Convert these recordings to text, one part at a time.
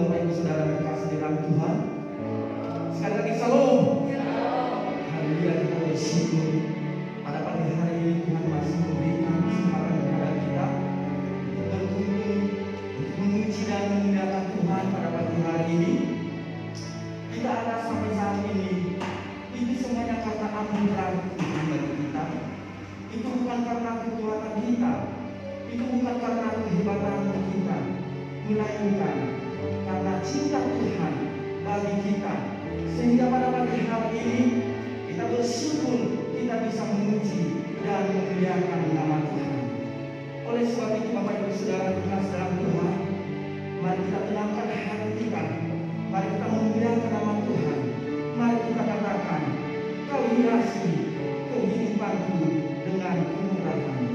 Bapak Ibu Saudara terkasih di dalam Tuhan. Sekali lagi salam. Haleluya, kita bersyukur pada pagi hari ini Tuhan masih memberikan kesempatan kepada kita untuk berkumpul, untuk memuji dan memuliakan Tuhan pada pagi hari ini. Tidak ada sampai saat ini. Itu semuanya karena anugerah Tuhan bagi kita. Itu bukan karena kekuatan kita. Itu bukan karena kehebatan kita, melainkan karena cinta Tuhan bagi kita. Sehingga pada pagi hari ini kita bersyukur kita bisa memuji dan memuliakan nama Tuhan. Oleh sebab itu Bapak Ibu Saudara terkasih dalam Tuhan, mari kita tenangkan hati kita. Mari kita memuliakan nama Tuhan. Mari kita katakan, Kau hiasi kehidupanku dengan kemurahan-Mu.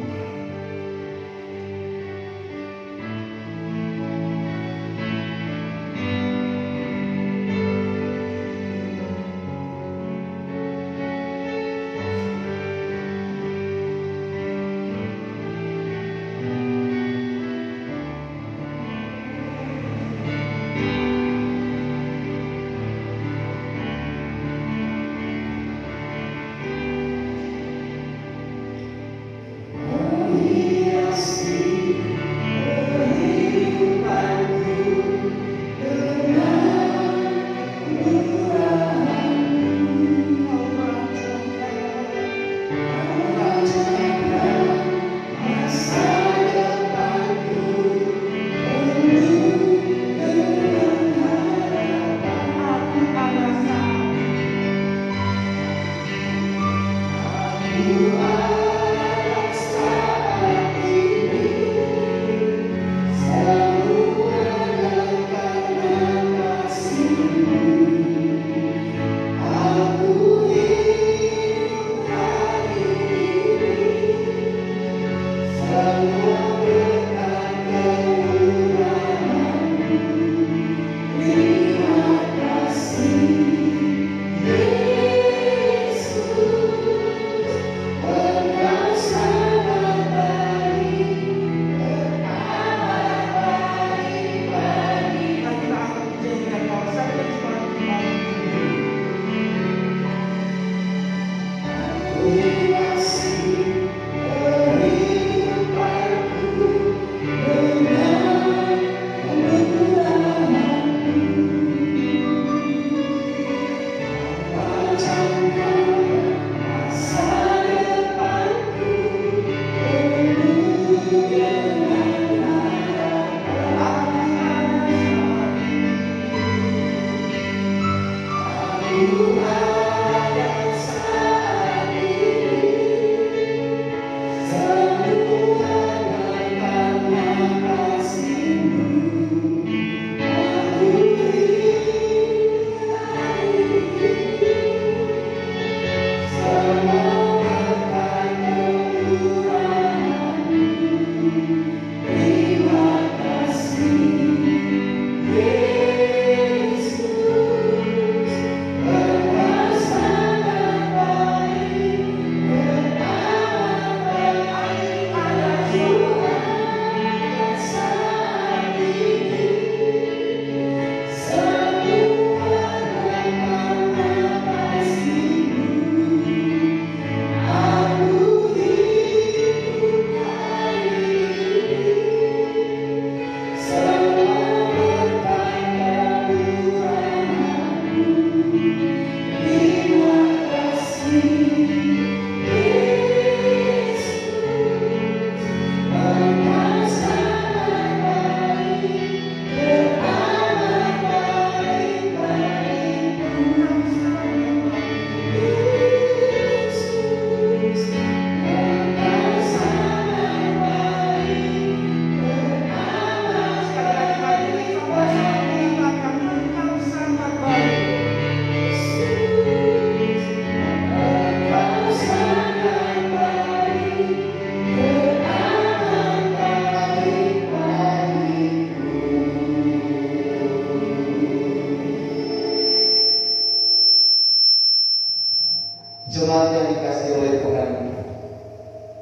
Jemaat yang dikasihi oleh Tuhan,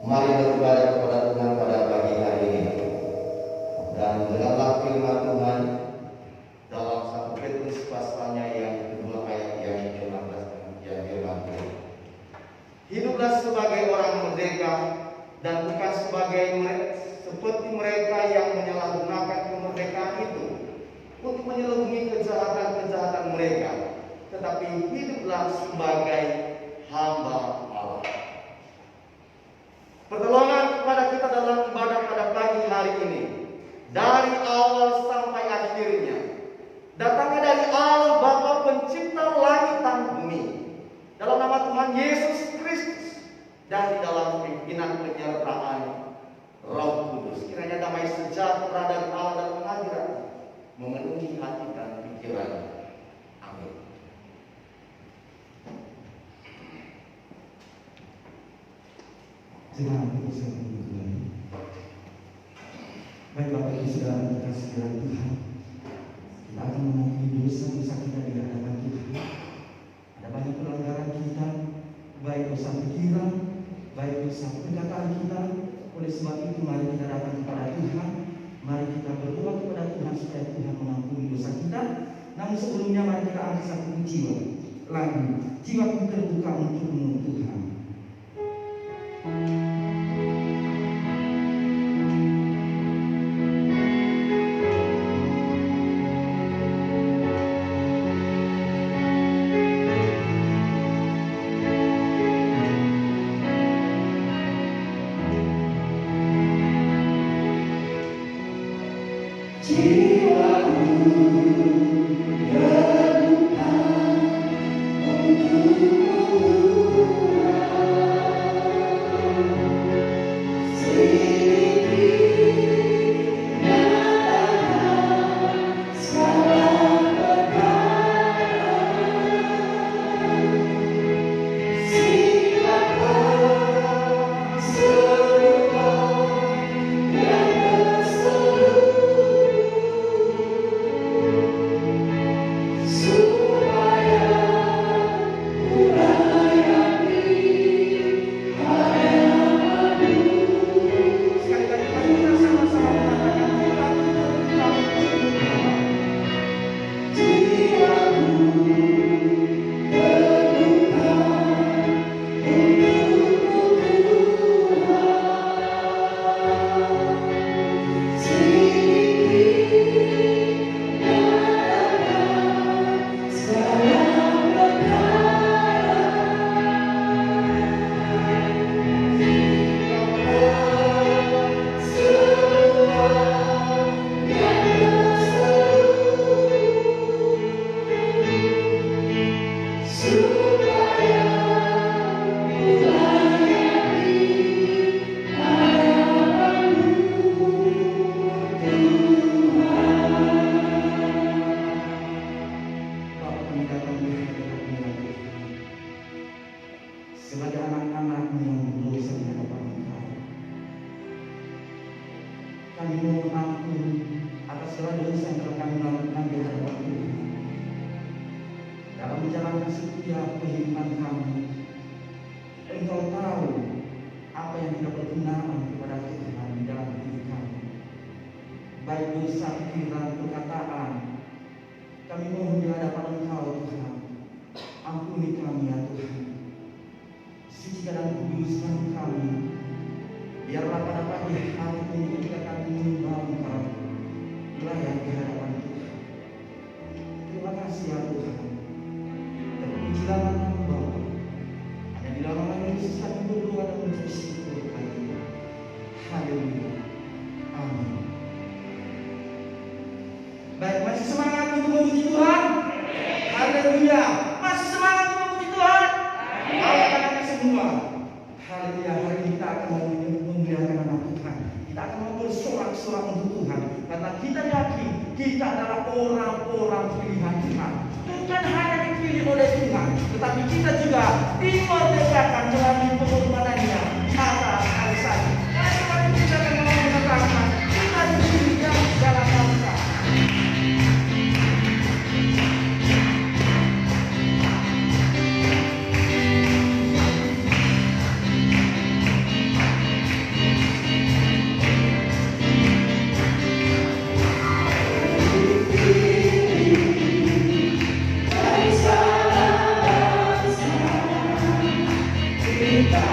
mari beribadah kepada Tuhan pada pagi hari ini. Dan dengarlah firman Tuhan dalam dan bukan seperti mereka yang menyalahgunakan kemerdekaan itu untuk menyelubungi kejahatan-kejahatan mereka, tetapi hiduplah sebagai hamba Allah. Pertolongan kepada kita dalam ibadah pada pagi hari ini, dari awal sampai akhirnya, datangnya dari Allah Bapa Pencipta langit dan bumi, dalam nama Tuhan Yesus Kristus, dan di dalam pimpinan penyertaan Roh Kudus. Kiranya damai sejahtera dari Allah dalam hadirat memenuhi hati dan pikiran. Amin. Jemaat berusaha Tuhan. Baik Bapak Ibu Saudara terkasih dalam Tuhan, kita akan mengakui dosa-dosa kita di hadapan Tuhan. Ada banyak pelanggaran kita, baik dosa pikiran, baik dosa perkataan kita. Oleh sebab itu mari kita datang kepada Tuhan, mari kita berdoa kepada Tuhan supaya Tuhan mengampuni dosa kita. Namun sebelumnya mari kita angkat satu jiwa lagu, jiwaku terbuka untukmu Tuhan. Sebagai anak-anakmu yang berdosa di hadapan Engkau, kami mohon ampun atas segala dosa yang telah kami lakukan di hadapan Tuhan. Dalam menjalankan setiap kehidupan kami, Engkau tahu apa yang tidak berkenan kepada Tuhan di dalam hidup kami, baik dosa pikiran, perkataan. Kami mohon di hadapan Engkau Tuhan, ampuni kami ya Tuhan. Sucikan dan kuduskan kami, biarlah pada pagi hari ini ketika kami menyembah Engkau, layak di hadapan Tuhan. Terima kasih ya Tuhan. Terpujilah nama Bapa. Hanya di dalam nama Yesus kami berdoa dan mengucap syukur kami. Haleluya. Amin. Baik, masih semangat untuk memuji Tuhan? Haleluya. Masih semangat untuk memuji Tuhan? Anak-anak semua, haleluya. Hari ini kita akan memuliakan nama Tuhan. Kita akan mau bersorak-sorak untuk Tuhan, karena kita yakin kita adalah orang-orang pilihan Tuhan. Bukan hanya dipilih oleh Tuhan, tetapi kita juga dimerdekakan melalui pengorbanannya atas arisan. Karena kita akan mau mengatakan kita dipilih dari segala bangsa. Kita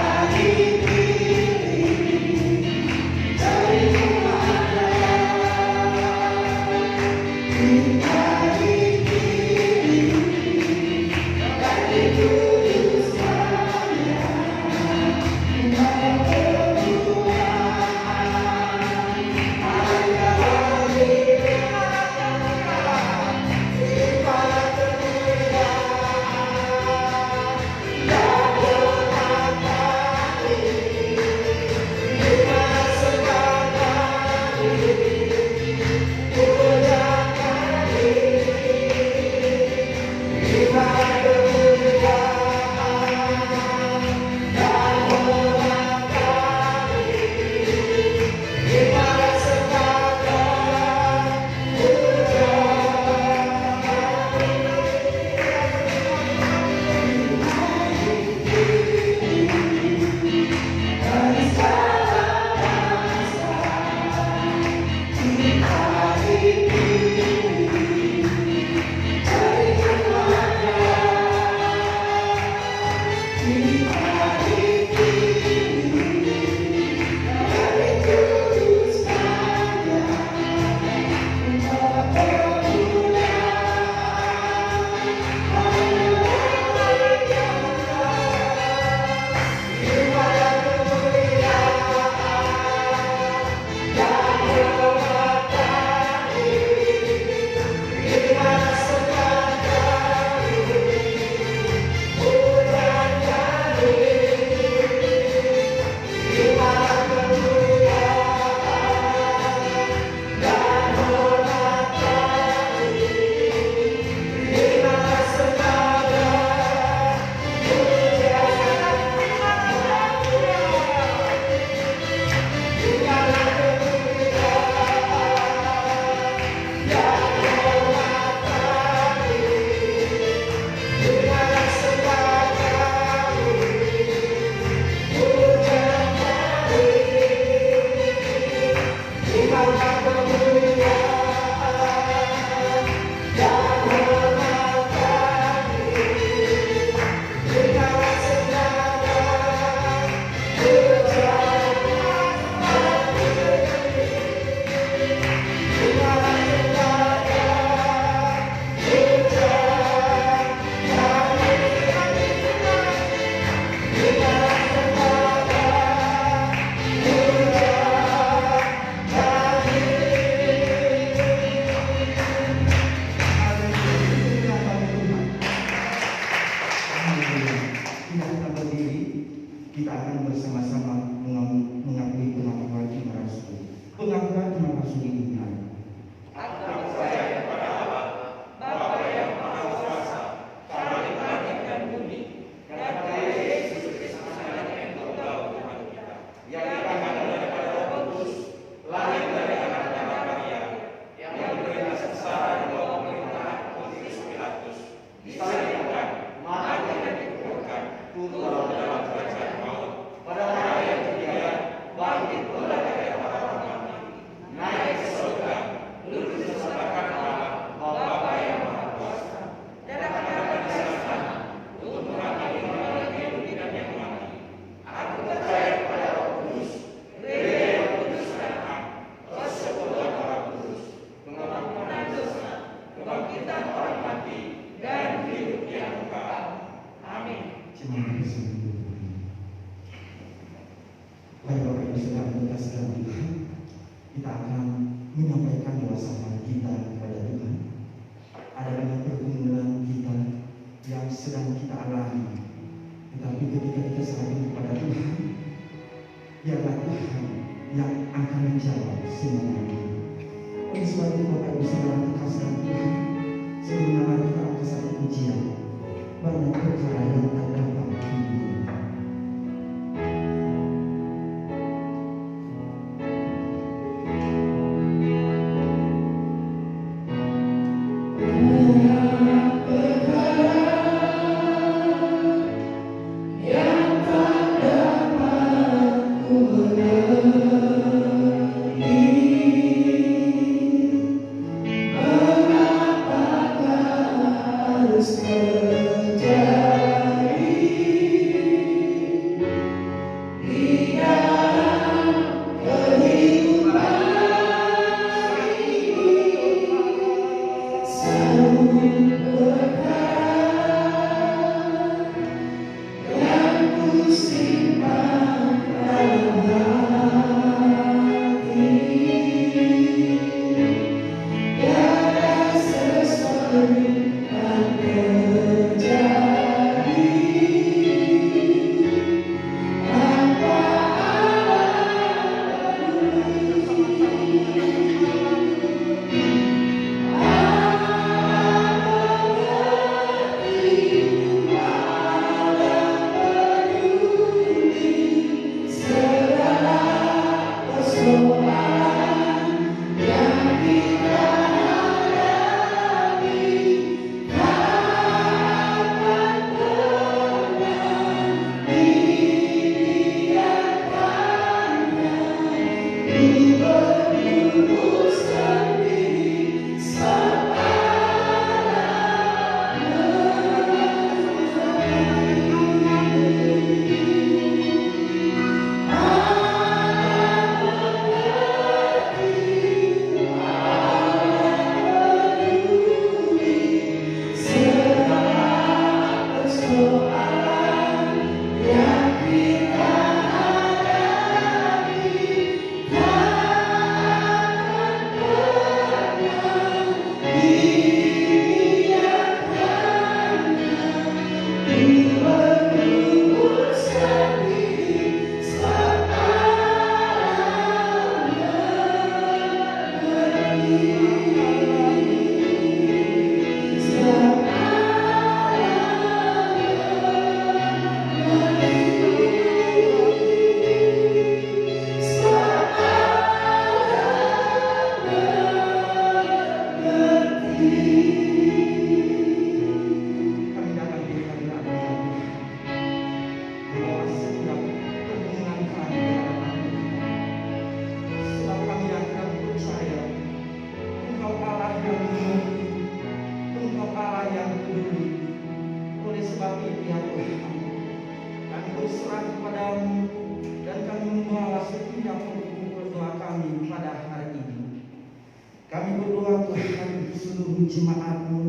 Kami berdoa Tuhan untuk seluruh jemaat-Mu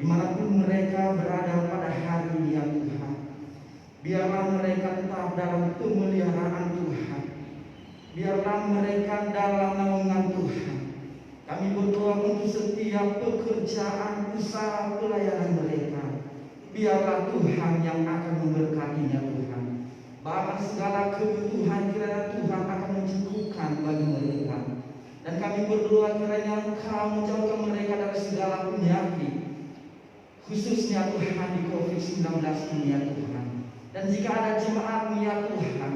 dimanapun mereka berada pada hari ini ya Tuhan. Biarlah mereka tetap dalam pemeliharaan Tuhan. Biarlah mereka dalam naungan Tuhan. Kami berdoa untuk setiap pekerjaan usaha pelayanan mereka. Biarlah Tuhan yang akan memberkatinya Tuhan. Bahkan segala kebutuhan kiranya Tuhan akan mencukupkan bagi mereka. Dan kami berdoa kiranya Engkau menjauhkan mereka dari segala penyakit, khususnya Tuhan di COVID-19 ini ya Tuhan. Dan jika ada jemaat-Mu ya Tuhan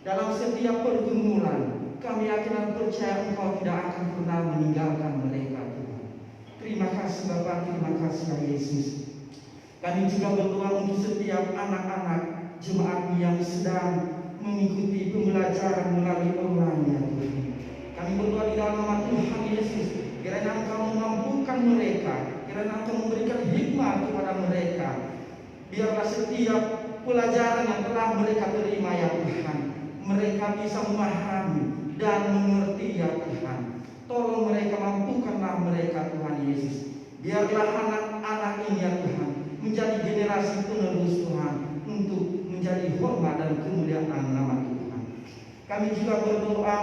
dalam setiap pergumulan, kami yakin dan percaya Engkau tidak akan pernah meninggalkan mereka Tuhan. Terima kasih Bapa, terima kasih ya Yesus. Kami juga berdoa untuk setiap anak-anak jemaat yang sedang mengikuti pembelajaran melalui online ya Tuhan. Kami berdoa di dalam nama Tuhan Yesus, kiranya Engkau memampukan mereka, kiranya Engkau memberikan hikmat kepada mereka. Biarlah setiap pelajaran yang telah mereka terima ya Tuhan, mereka bisa memahami dan mengerti ya Tuhan. Tolong mereka, mampukanlah mereka Tuhan Yesus. Biarlah anak-anak ini ya Tuhan menjadi generasi penerus Tuhan, untuk menjadi hormat dan kemuliaan nama Tuhan. Kami juga berdoa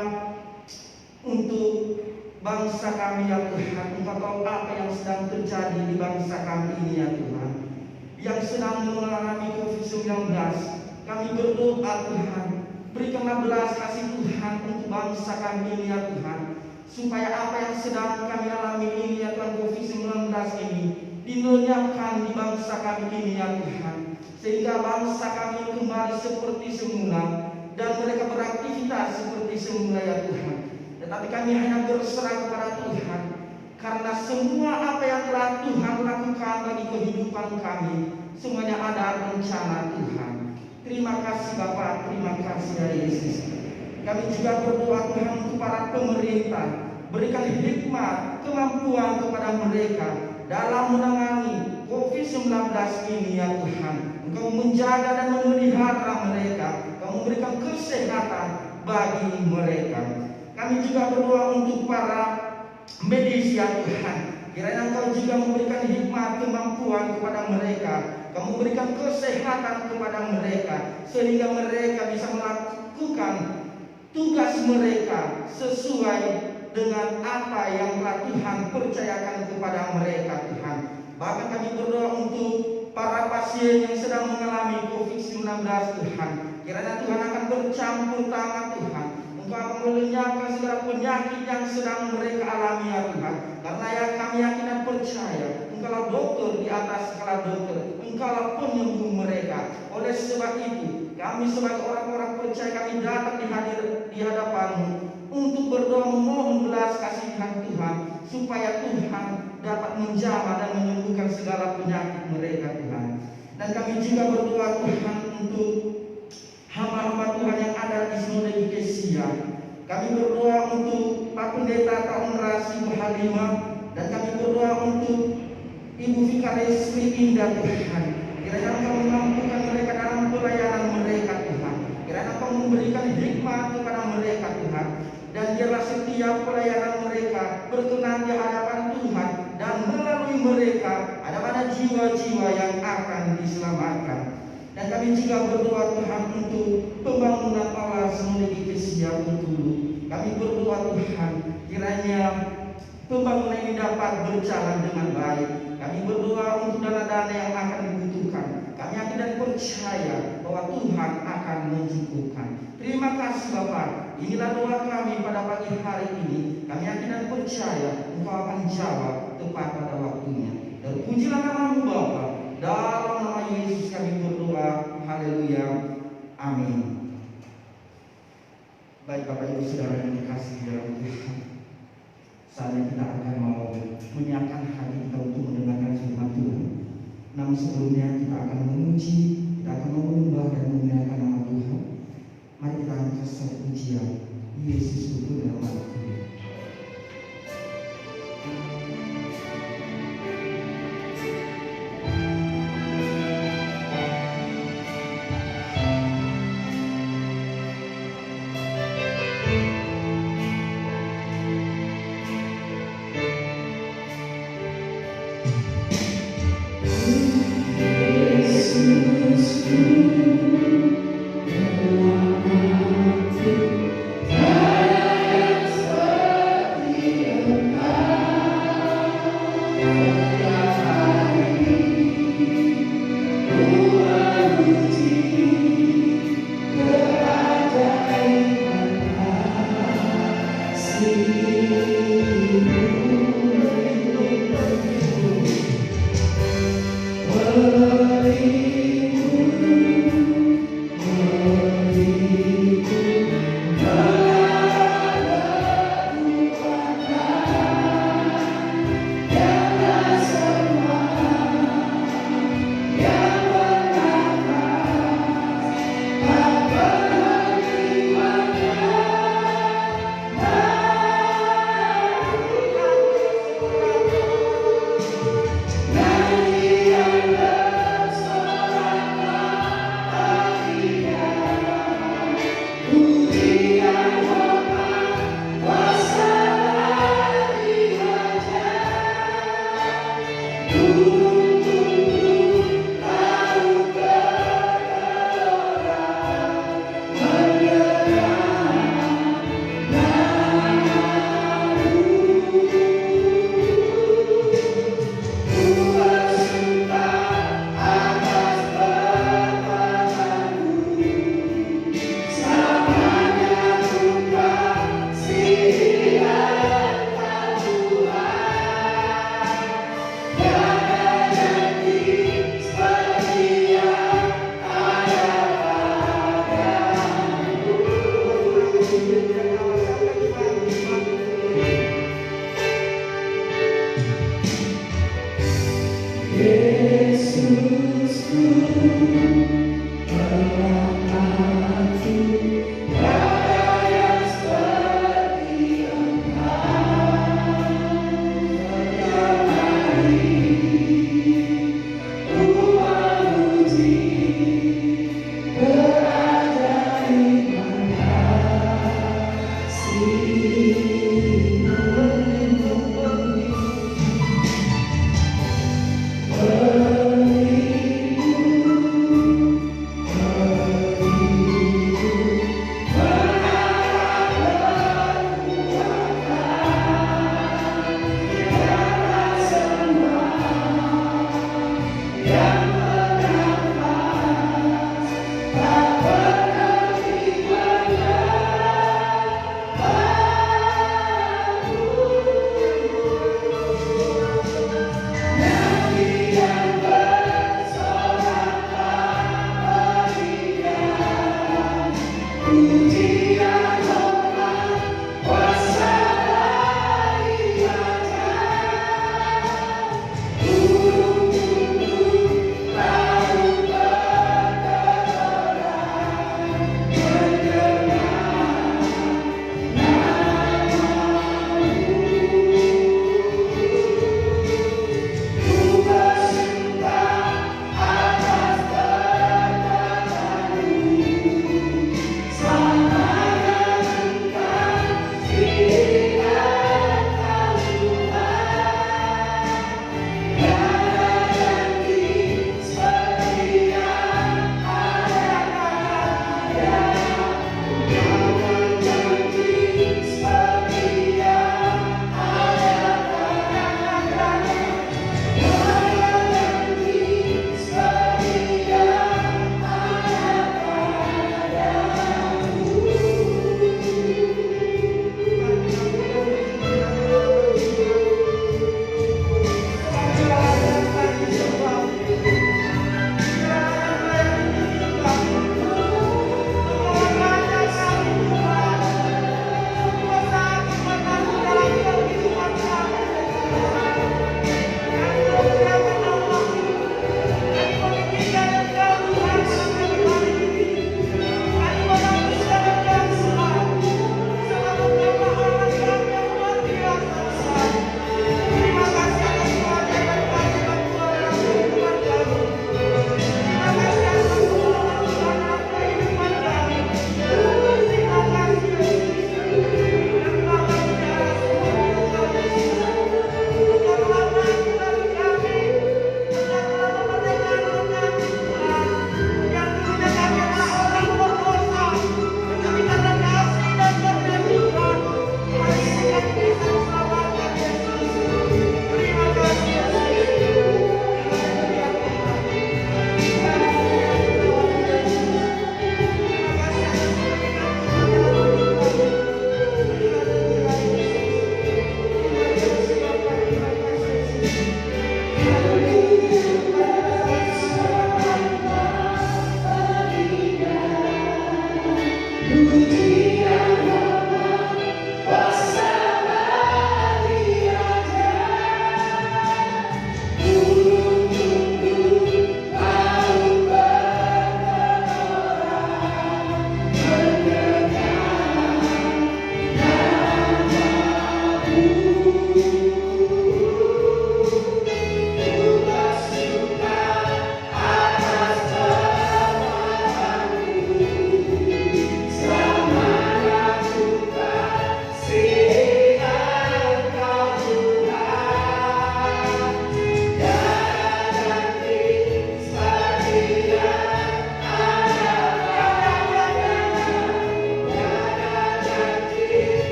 untuk bangsa kami ya Tuhan. Engkau tahu apa yang sedang terjadi di bangsa kami ini ya Tuhan, yang sedang mengalami COVID-19. Kami berdoa Tuhan, berikanlah belas kasih Tuhan untuk bangsa kami ini ya Tuhan, supaya apa yang sedang kami alami ini ya Tuhan, COVID-19 ini dilenyapkan di bangsa kami ini ya Tuhan, sehingga bangsa kami kembali seperti semula dan mereka beraktivitas seperti semula ya Tuhan. Tetapi kami hanya berserah kepada Tuhan, karena semua apa yang telah Tuhan lakukan bagi kehidupan kami, semuanya ada rencana Tuhan. Terima kasih Bapa, terima kasih ya Yesus. Kami juga berdoa Tuhan untuk para pemerintah, berikan hikmat, kemampuan kepada mereka dalam menangani COVID-19 ini ya Tuhan. Engkau menjaga dan memelihara mereka, Engkau memberikan kesehatan bagi mereka. Kami juga berdoa untuk para medis ya Tuhan, kiranya Engkau juga memberikan hikmat, kemampuan kepada mereka, Engkau memberikan kesehatan kepada mereka, sehingga mereka bisa melakukan tugas mereka sesuai dengan apa yang telah Tuhan percayakan kepada mereka Tuhan. Bahkan kami berdoa untuk para pasien yang sedang mengalami COVID-19 Tuhan, kiranya Tuhan akan bercampur tangan Tuhan. Engkau akan melenyapkan segala penyakit yang sedang mereka alami ya Tuhan. Karena ya kami yakin dan percaya Engkaulah dokter di atas segala dokter, Engkaulah penyembuh mereka. Oleh sebab itu kami sebagai orang-orang percaya, kami datang di hadapan-Mu untuk berdoa memohon belas kasihan Tuhan, supaya Tuhan dapat menjamah dan menyembuhkan segala penyakit mereka Tuhan. Dan kami juga berdoa Tuhan untuk hamba-hamba Tuhan yang ada di Sinode Ekesia. Kami berdoa untuk Pak Pendeta Tahun Rasi Berhalima, dan kami berdoa untuk Ibu Vikaris Sri Indah Tuhan. Kiranya Engkau memampukan mereka dalam pelayanan mereka Tuhan. Kiranya Engkau memberikan hikmat kepada mereka Tuhan. Dan biarlah setiap pelayanan mereka berkenan di hadapan Tuhan, dan melalui mereka ada pada jiwa-jiwa yang akan diselamatkan. Dan kami juga berdoa Tuhan untuk pembangunan aula Sinode Ekesia Bengkulu. Kami berdoa Tuhan, kiranya pembangunan ini dapat berjalan dengan baik. Kami berdoa untuk dana-dana yang akan dibutuhkan. Kami yakin dan percaya bahwa Tuhan akan mencukupkan. Terima kasih Bapak. Inilah doa kami pada pagi hari ini. Kami yakin dan percaya Engkau akan jawab tepat pada waktunya. Dan pujilah nama-Mu Bapa. Dalam nama Yesus kami berdoa. Haleluya. Amin. Baik Bapak Ibu Saudara yang dikasihi dalam Tuhan, saatnya kita akan mau menyiapkan hati kita untuk mendengarkan firman Tuhan. Namun sebelumnya kita akan memuji, kita akan menyembah dan memuliakan nama Tuhan. Mari kita angkat satu pujian, Yesus itu dalam hati.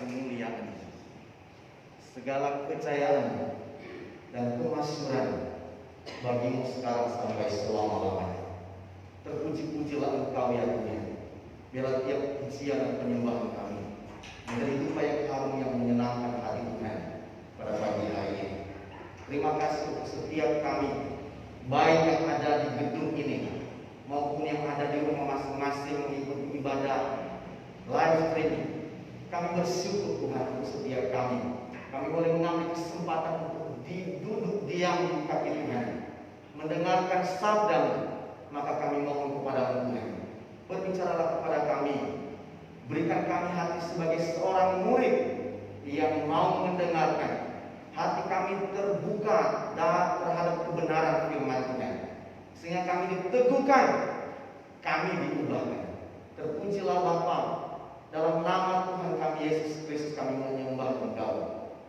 kemuliaan, segala kepercayaan dan kemasyhuran bagimu sekarang sampai selama-lamanya. Terpuji-pujilah Engkau ya Tuhan. Biarlah tiap pujian dan penyembahan kami menjadi upaya harum yang menyenangkan hati Tuhan pada pagi hari ini. Terima kasih untuk setiap kami, baik yang ada di gedung ini maupun yang ada di rumah masing-masing mengikuti ibadah live streaming. Kami bersyukur Tuhan untuk setiap kami. Kami boleh mengambil kesempatan untuk duduk diam di kaki Tuhan, mendengarkan sabda-Mu. Maka kami mohon kepada Tuhan, berbicaralah kepada kami, berikan kami hati sebagai seorang murid yang mau mendengarkan. Hati kami terbuka terhadap kebenaran firman Tuhan, sehingga kami diteguhkan, kami diubahkan. Terpujilah Bapa, dalam nama Tuhan kami Yesus Kristus kami menyembah Engkau,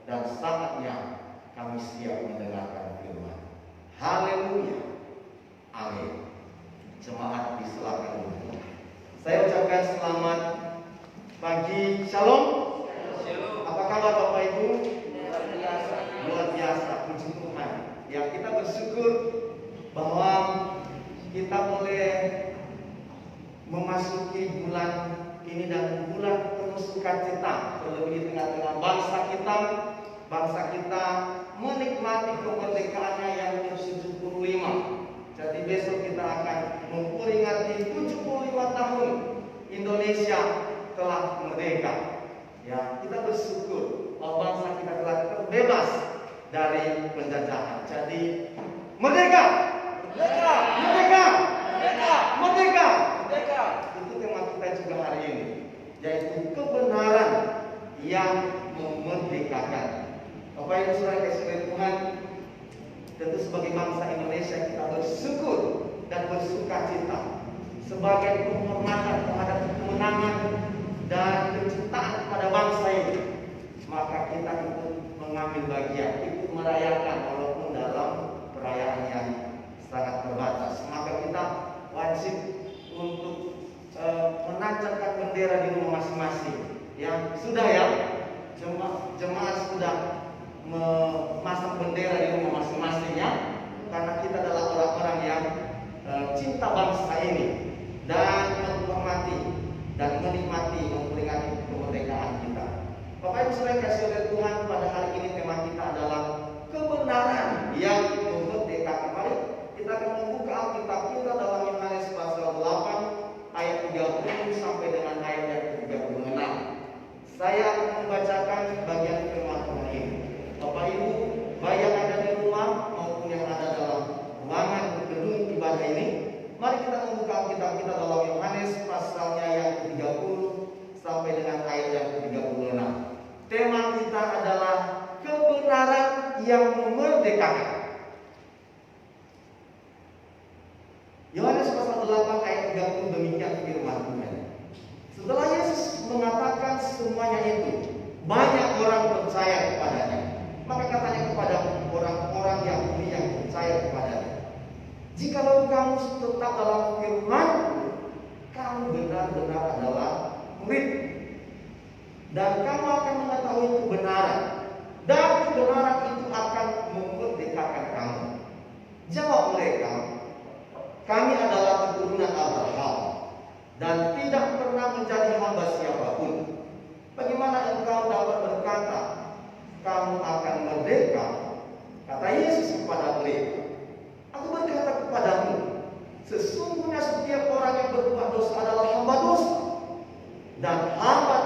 dan saatnya kami siap mendengarkan firman. Haleluya, amin. Jemaat disilakan. Saya ucapkan selamat pagi, shalom. Apa kabar Bapak Ibu? Luar biasa, puji Tuhan. Ya, kita bersyukur bahwa kita boleh memasuki bulan ini dan bulan penuh sukacita, terlebih di tengah-tengah bangsa kita menikmati kemerdekaannya yang ke-75. Jadi besok kita akan memperingati 75 tahun Indonesia telah merdeka. Ya, kita bersyukur bahwa bangsa kita telah terbebas dari penjajahan. Jadi merdeka, merdeka, merdeka, merdeka, merdeka, merdeka. Itu tema kita juga hari ini, yaitu kebenaran yang memerdekakan. Bapak Ibu Saudara kasih Tuhan, tentu sebagai bangsa Indonesia kita bersyukur dan bersukacita sebagai penghormatan terhadap kemenangan dan kecintaan pada bangsa ini. Maka kita ikut mengambil bagian, ikut merayakan walaupun dalam perayaan yang sangat terbatas. Maka kita wajib untuk menancapkan bendera di rumah masing-masing. Ya, sudah ya, jemaat sudah memasang bendera di rumah masing-masing ya, karena kita adalah orang-orang yang cinta bangsa ini dan menghormati dan menikmati memperingati kemerdekaan kita. Bapak Ibu Saudara kasih oleh Tuhan, pada hari ini tema kita adalah kebenaran yang memerdekakan. Mari kita akan membuka Alkitab kita dalam Yohanes pasal 8 ayat 30 sampai dengan ayat yang ke-36. Saya akan membacakan bagian firman Tuhan ini. Bapak Ibu, baik yang ada di rumah maupun yang ada dalam ruangan gedung ibadah ini, mari kita membuka Alkitab kita dalam Yohanes pasalnya yang ke-30 sampai dengan ayat yang ke-36. Tema kita adalah kebenaran yang memerdekakan. Yohanes pasal 8 ayat 30 demikian firman Tuhan. Setelah Yesus mengatakan semuanya itu, banyak orang percaya kepadanya. Maka katanya kepada orang-orang Yahudi yang percaya kepadanya, jikalau kamu tetap dalam firman-Ku, kamu benar-benar adalah murid, dan kamu akan mengetahui kebenaran, dan kebenaran itu akan memerdekakan kamu. Jawab mereka, kami adalah keturunan Abraham dan tidak pernah menjadi hamba siapapun. Bagaimana engkau dapat berkata kamu akan merdeka? Kata Yesus kepada mereka, aku berkata kepadamu, sesungguhnya setiap orang yang berbuat dosa adalah hamba dosa, dan hamba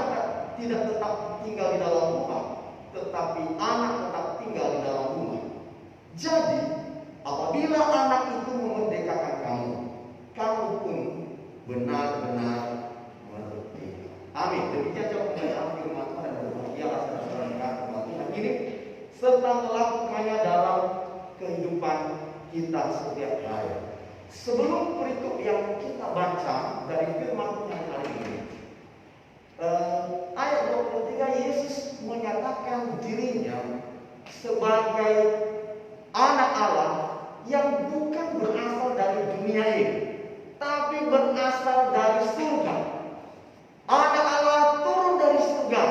tidak tetap tinggal di dalam rumah, tetapi anak tetap tinggal di dalam rumah. Jadi apabila anak itu memerdekakan kamu, kamu pun benar-benar merdeka. Amin. Demikian jawab pembacaan firman Tuhan, dan berbahagialah saudara-saudara firman Tuhan ini serta melakukannya dalam kehidupan kita setiap hari. Sebelum perikop yang kita baca dari firman Tuhan hari ini, ayat 23, Yesus menyatakan dirinya sebagai anak Allah yang bukan berasal dari dunia ini, tapi berasal dari surga. Anak Allah turun dari surga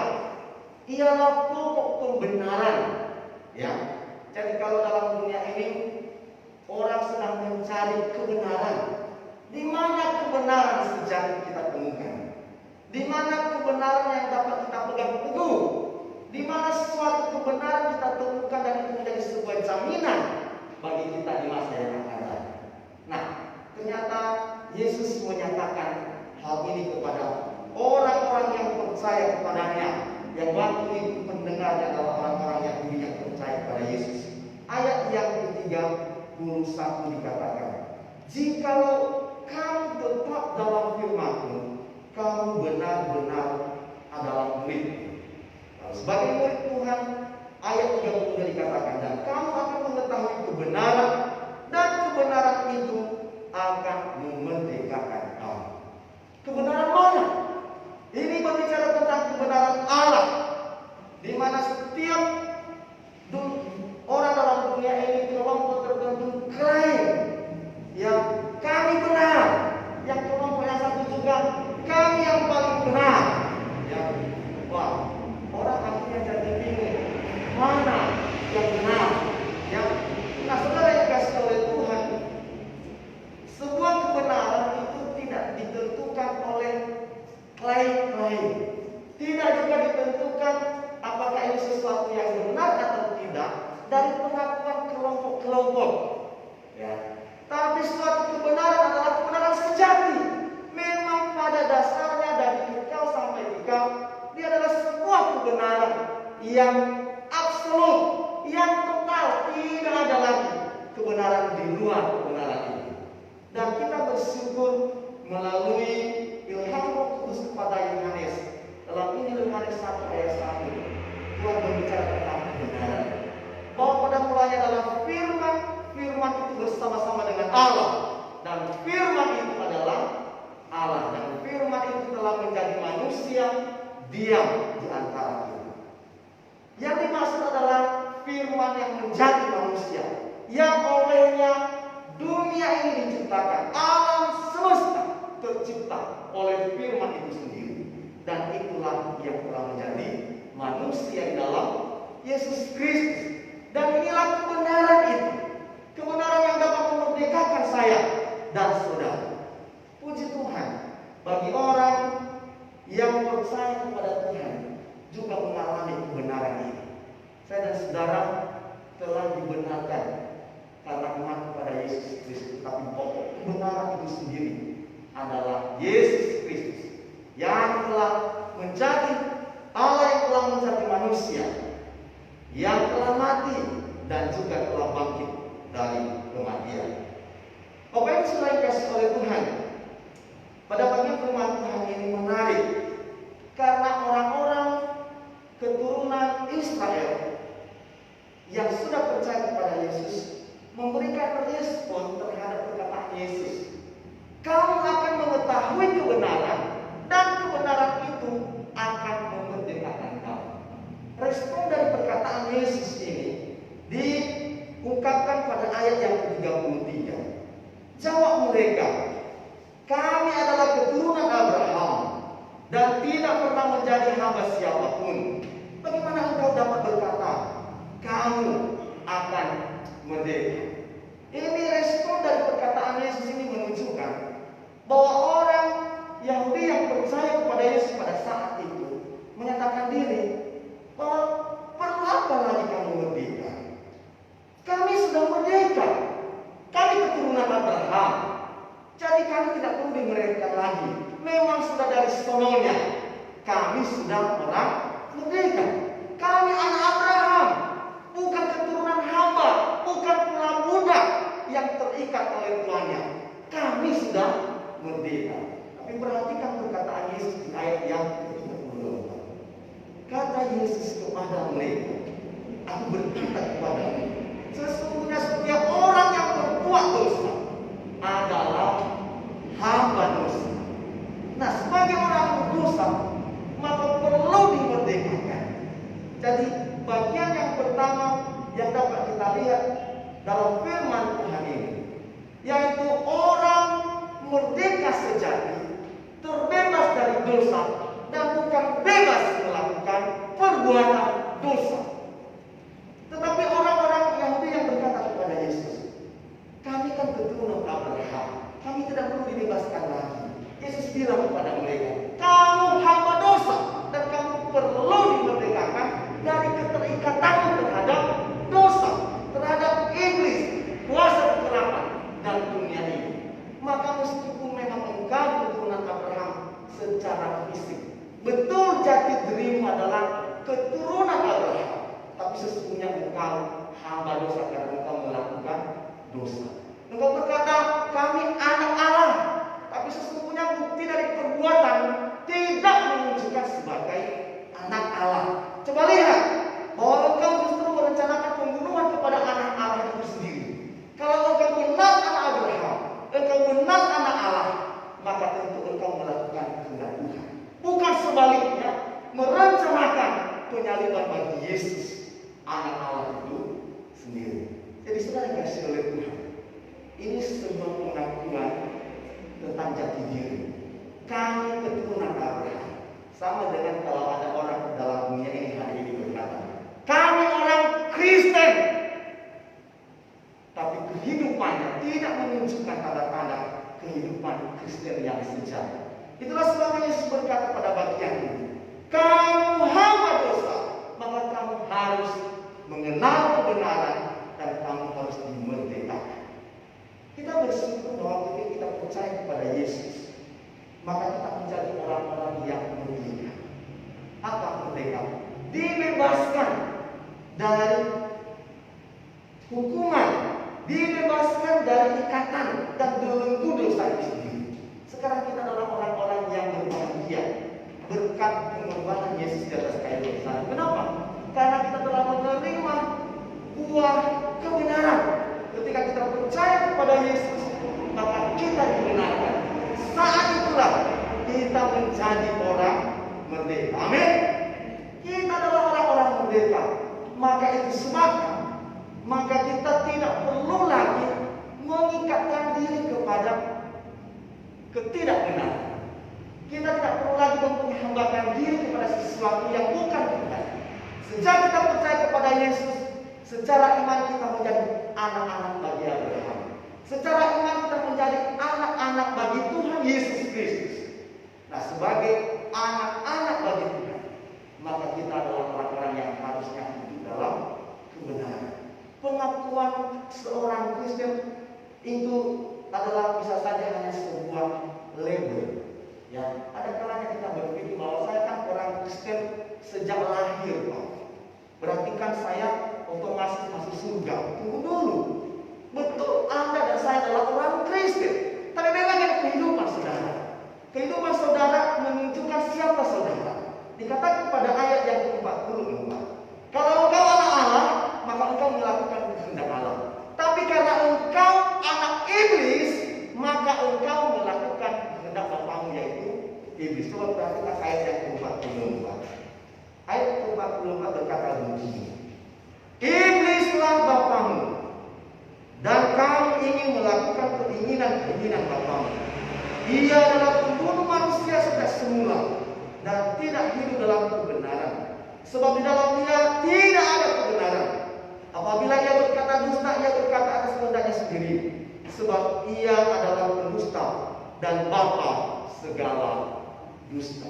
sejati kita temukan, di mana kebenaran yang dapat kita pegang teguh, di mana suatu kebenaran kita temukan dan itu menjadi sebuah jaminan bagi kita di masa yang akan datang. Nah, ternyata Yesus menyatakan hal ini kepada orang-orang yang percaya kepadanya, yang waktu itu pendengarnya adalah orang-orang Yahudi yang percaya kepada Yesus. Ayat yang ke-31 dikatakan, "Jikalau kamu tetap dalam firman-Ku, kamu benar-benar adalah murid." Sebagai murid Tuhan, ayat 33 dikatakan, "Dan kamu akan mengetahui kebenaran, dan kebenaran itu akan memerdekakan kamu." Kebenaran mana? Ini berbicara tentang kebenaran Allah, di mana setiap orang dalam dunia ini, kelompok tertentu klaim yang kami benar, yang kelompok yang satu juga kami yang paling benar. Ya, wah, orang akhirnya jadi bingung mana yang benar. Ya, nah saudara yang dikasih oleh Tuhan, sebuah kebenaran itu tidak ditentukan oleh klaim-klaim, tidak juga ditentukan apakah ini sesuatu yang benar atau tidak dari pengakuan kelompok-kelompok. Ya, tapi suatu kebenaran adalah kebenaran sejati. Memang pada dasarnya dari kekal sampai kekal, dia adalah sebuah kebenaran yang absolut, yang total, tidak ada lagi kebenaran di luar kebenaran ini. Dan kita bersyukur melalui ilham Roh Kudus kepada Yohanes. Dalam Injil Yohanes 1 ayat 1, Tuhan berbicara tentang kebenaran. Bahwa pada mulanya adalah firman, firman itu bersama-sama dengan Allah, dan firman itu adalah Allah, dan firman itu telah menjadi manusia, diam di antara kita. Yang dimaksud adalah firman yang menjadi manusia, yang olehnya dunia ini diciptakan, alam semesta tercipta oleh firman itu sendiri, dan itulah yang telah menjadi manusia di dalam Yesus Kristus. Dan inilah kebenaran itu, kebenaran yang dapat memerdekakan saya dan saudara. Puji Tuhan, bagi orang yang percaya kepada Tuhan juga mengalami kebenaran ini. Saya dan saudara telah dibenarkan karena iman kepada Yesus Kristus. Tapi pokok kebenaran itu sendiri adalah Yesus Kristus yang telah menjadi Allah, yang telah menjadi manusia, yang telah mati dan juga telah bangkit dari kematian. Bapak Ibu saudara yang dikasihi oleh Tuhan, pada pagi firman Tuhan ini menarik karena orang-orang keturunan Israel yang sudah percaya kepada Yesus memberikan respon terhadap perkataan Yesus. Kamu akan mengetahui kebenaran, dan kebenaran itu akan memerdekakan kamu. Respon dari perkataan Yesus ini diungkapkan pada ayat yang ke-33. Jawab mereka, "Kami adalah keturunan Abraham dan tidak pernah menjadi hamba siapapun. Bagaimana engkau dapat berkata, kamu akan merdeka?" Ini respon dari perkataan Yesus ini menunjukkan bahwa orang Yahudi yang percaya kepada Yesus pada saat itu menyatakan diri bahwa perlu apa lagi kamu merdeka? Kami sudah merdeka. Kami keturunan Abraham. Jadi kami tidak perlu dimerdekakan lagi. Memang sudah dari sononya kami sudah orang merdeka. Kami anak Abraham, bukan keturunan hamba, bukan pula budak yang terikat oleh tuannya. Kami sudah merdeka. Tapi perhatikan perkataan Yesus di ayat yang ke-34. Kata Yesus kepada mereka, "Aku berkata kepadamu, sesungguhnya setiap orang yang berbuat dosa adalah hamba dosa." Nah, sebagai orang berdosa, maka perlu dimerdekakan. Jadi, bagian yang pertama yang dapat kita lihat dalam firman Tuhan ini, yaitu orang merdeka sejati, terbebas dari dosa, dan bukan bebas melakukan perbuatan dosa. Tetapi orang-orang Yahudi yang berkata kepada Yesus, "Kami kan keturunan Abraham, kami tidak perlu dibebaskan lagi." Yesus bilang, dosa. Engkau berkata, kami anak Allah, tapi sesungguhnya bukti dari perbuatan tidak menunjukkan sebagai anak Allah. Coba lihat bahwa engkau justru merencanakan pembunuhan kepada anak Allah itu sendiri. Kalau engkau benar anak Abraham, engkau benar anak Allah, maka tentu engkau melakukan kehendak Tuhan. Bukan sebaliknya, merencanakan penyaliban bagi Yesus, anak Allah itu sendiri. Jadi saudara kasih oleh Tuhan, ini sebuah pengakuan tentang jati diri. Kami keturunan Abraham. Sama dengan kalau ada orang dalam dunia ini hari ini berkata, kami orang Kristen, tapi kehidupannya tidak menunjukkan tanda-tanda kehidupan Kristen yang sejati. Itulah sebabnya Yesus berkata pada bagian ini, kamu hamba dosa, maka kamu harus mengenal kebenaran dan kamu harus dimerdekakan. Kita bersyukur bahwa ketika kita percaya kepada Yesus, maka kita menjadi orang-orang yang merdeka. Apa merdeka? Dibebaskan dari hukuman, dibebaskan dari ikatan dan belenggu dosa itu sendiri. Sekarang kita adalah orang-orang yang berbahagia berkat pengorbanan Yesus di atas kayu salib. Kenapa? Karena kita telah menerima buah kebenaran. Ketika kita percaya kepada Yesus, maka kita dibenarkan. Saat itulah kita menjadi orang merdeka. Amin. Kita adalah orang-orang merdeka. Maka itu sebabnya, maka kita tidak perlu lagi mengikatkan diri kepada ketidakbenaran. Kita tidak perlu lagi menghambakan diri kepada sesuatu yang bukan kita. Sejak kita percaya kepada Yesus, secara iman kita menjadi anak-anak bagi Abraham. Secara iman kita menjadi anak-anak bagi Tuhan Yesus Kristus. Nah, sebagai anak-anak bagi Tuhan, maka kita adalah orang-orang yang harusnya hidup dalam kebenaran. Pengakuan seorang Kristen itu adalah bisa saja hanya sebuah label. Ya, ada kalanya kita berpikir bahwa saya kan orang Kristen sejak lahir, Pak. Berarti kan saya otomatis masuk surga. Tunggu dulu. Betul, Anda dan saya adalah orang Kristen. Tapi bagaimana kehidupan saudara? Kehidupan saudara menunjukkan siapa saudara. Dikatakan pada ayat yang ke-44. Kalau engkau anak Allah, maka engkau melakukan kehendak Allah. Tapi karena engkau anak iblis, maka engkau melakukan kehendak bapamu, yaitu iblis. Coba perhatikan ayat yang ke-44. Ayat ke-44 berkata begini. Iblislah bapamu, dan kamu ingin melakukan keinginan-keinginan bapamu. Ia adalah pembunuh manusia sejak semula dan tidak hidup dalam kebenaran. Sebab di dalam dia tidak ada kebenaran. Apabila ia berkata dusta, ia berkata atas kehendaknya sendiri. Sebab ia adalah pendusta dan bapa segala dusta.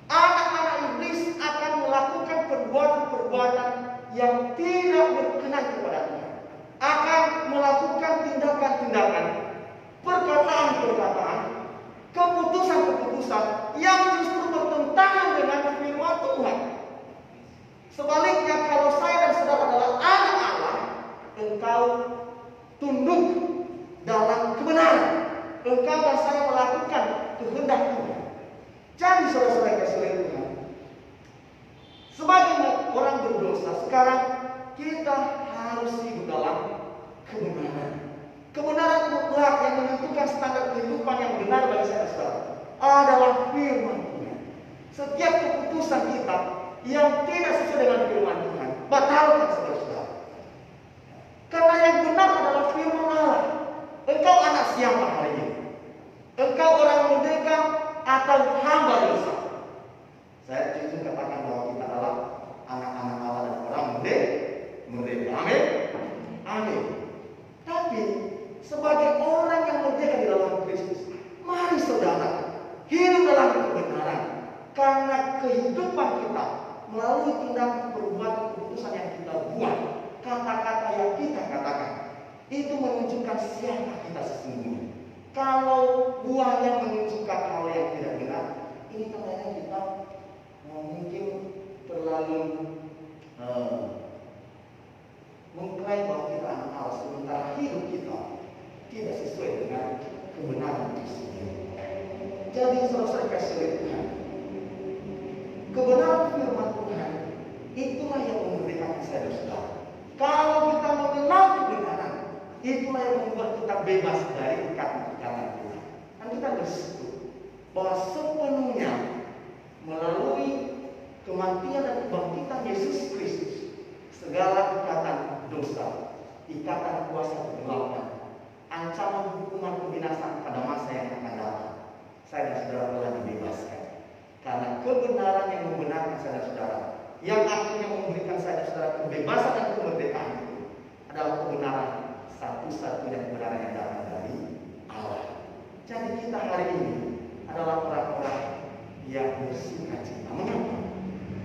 Anak-anak iblis akan melakukan perbuatan-perbuatan yang tidak berkenan kepada Tuhan. Akan melakukan tindakan-tindakan, perkataan-perkataan, keputusan-keputusan yang justru bertentangan dengan firman Tuhan. Sebaliknya, kalau saya dan saudara adalah anak Allah, engkau tunduk dalam kebenaran. Engkau dan saya melakukan kehendak Tuhan. Jadi saudara-saudara kasih oleh Tuhan, sebagai orang berdosa, sekarang kita harus hidup dalam kebenaran. Kebenaran mutlak yang menentukan standar kehidupan yang benar bagi saya dan saudara adalah firman Tuhan. Setiap keputusan kita yang tidak sesuai dengan firman Tuhan, batalkan saudara-saudara. Karena yang benar adalah firman Allah. Engkau anak siapa hari ini? Engkau orang merdeka atau hamba dosa? Saya jujur katakan bahwa kita adalah anak-anak Allah dan orang merdeka. Amin. Amin. Tapi sebagai orang yang merdeka di dalam Kristus, mari saudara hidup dalam kebenaran. Karena kehidupan kita melalui tindakan perbuatan keputusan yang kita buat, kata-kata yang kita katakan, itu menunjukkan siapa kita sesungguhnya. Kalau buahnya menunjukkan hal yang tidak benar, ini tandanya kita mungkin terlalu mengklaim bahwa kita anak Allah, sementara hidup kita Itulah yang membuat kita bebas dari ikatan-ikatan kita. Dan kita bersetuju bahwa sepenuhnya melalui kematian dan kebangkitan Yesus Kristus, segala ikatan dosa, ikatan kuasa kegelapan, ancaman hukuman kebinasaan pada masa yang akan datang, saya dan saudara telah dibebaskan. Karena kebenaran yang membenarkan saya dan saudara, yang akhirnya memberikan saya dan saudara kebebasan dan kemerdekaan itu adalah kebenaran satu-satunya kebenaran yang datang dari Allah. Jadi kita hari ini adalah orang-orang yang bersukacita. Mengapa?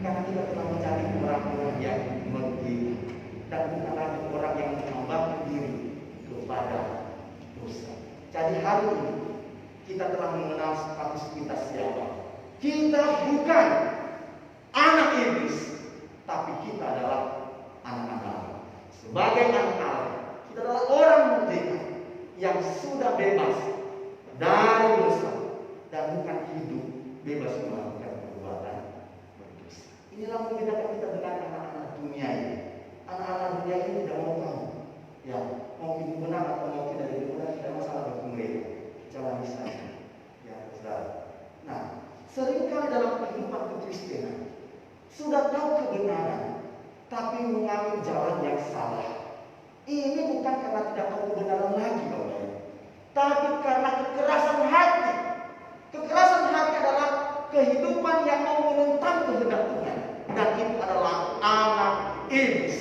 Karena kita telah menjadi orang-orang yang merdeka dan bukan lagi orang yang menambahkan diri kepada dosa. Jadi hari ini kita telah mengenal status kita siapa. Kita bukan anak iblis, tapi kita adalah anak Allah. Sebagai anak Allah, kita adalah orang merdeka yang sudah bebas dari dosa dan bukan hidup bebas melakukan perbuatan berdosa. Inilah membedakan kita dengan anak-anak dunia ini. Anak-anak dunia ini tidak mau tahu, ya, mau hidup benar atau mau tidak hidup benar, tidak masalah bagi mereka. Jalani saja, ya, saudara. Nah, seringkali dalam kehidupan kekristenan sudah tahu kebenaran, tapi mengambil jalan yang salah. Ini bukan karena tidak tahu kebenaran lagi, Bapak, tapi karena kekerasan hati. Kekerasan hati adalah kehidupan yang mau menentang kehendak Tuhan, dan itu adalah anak iblis.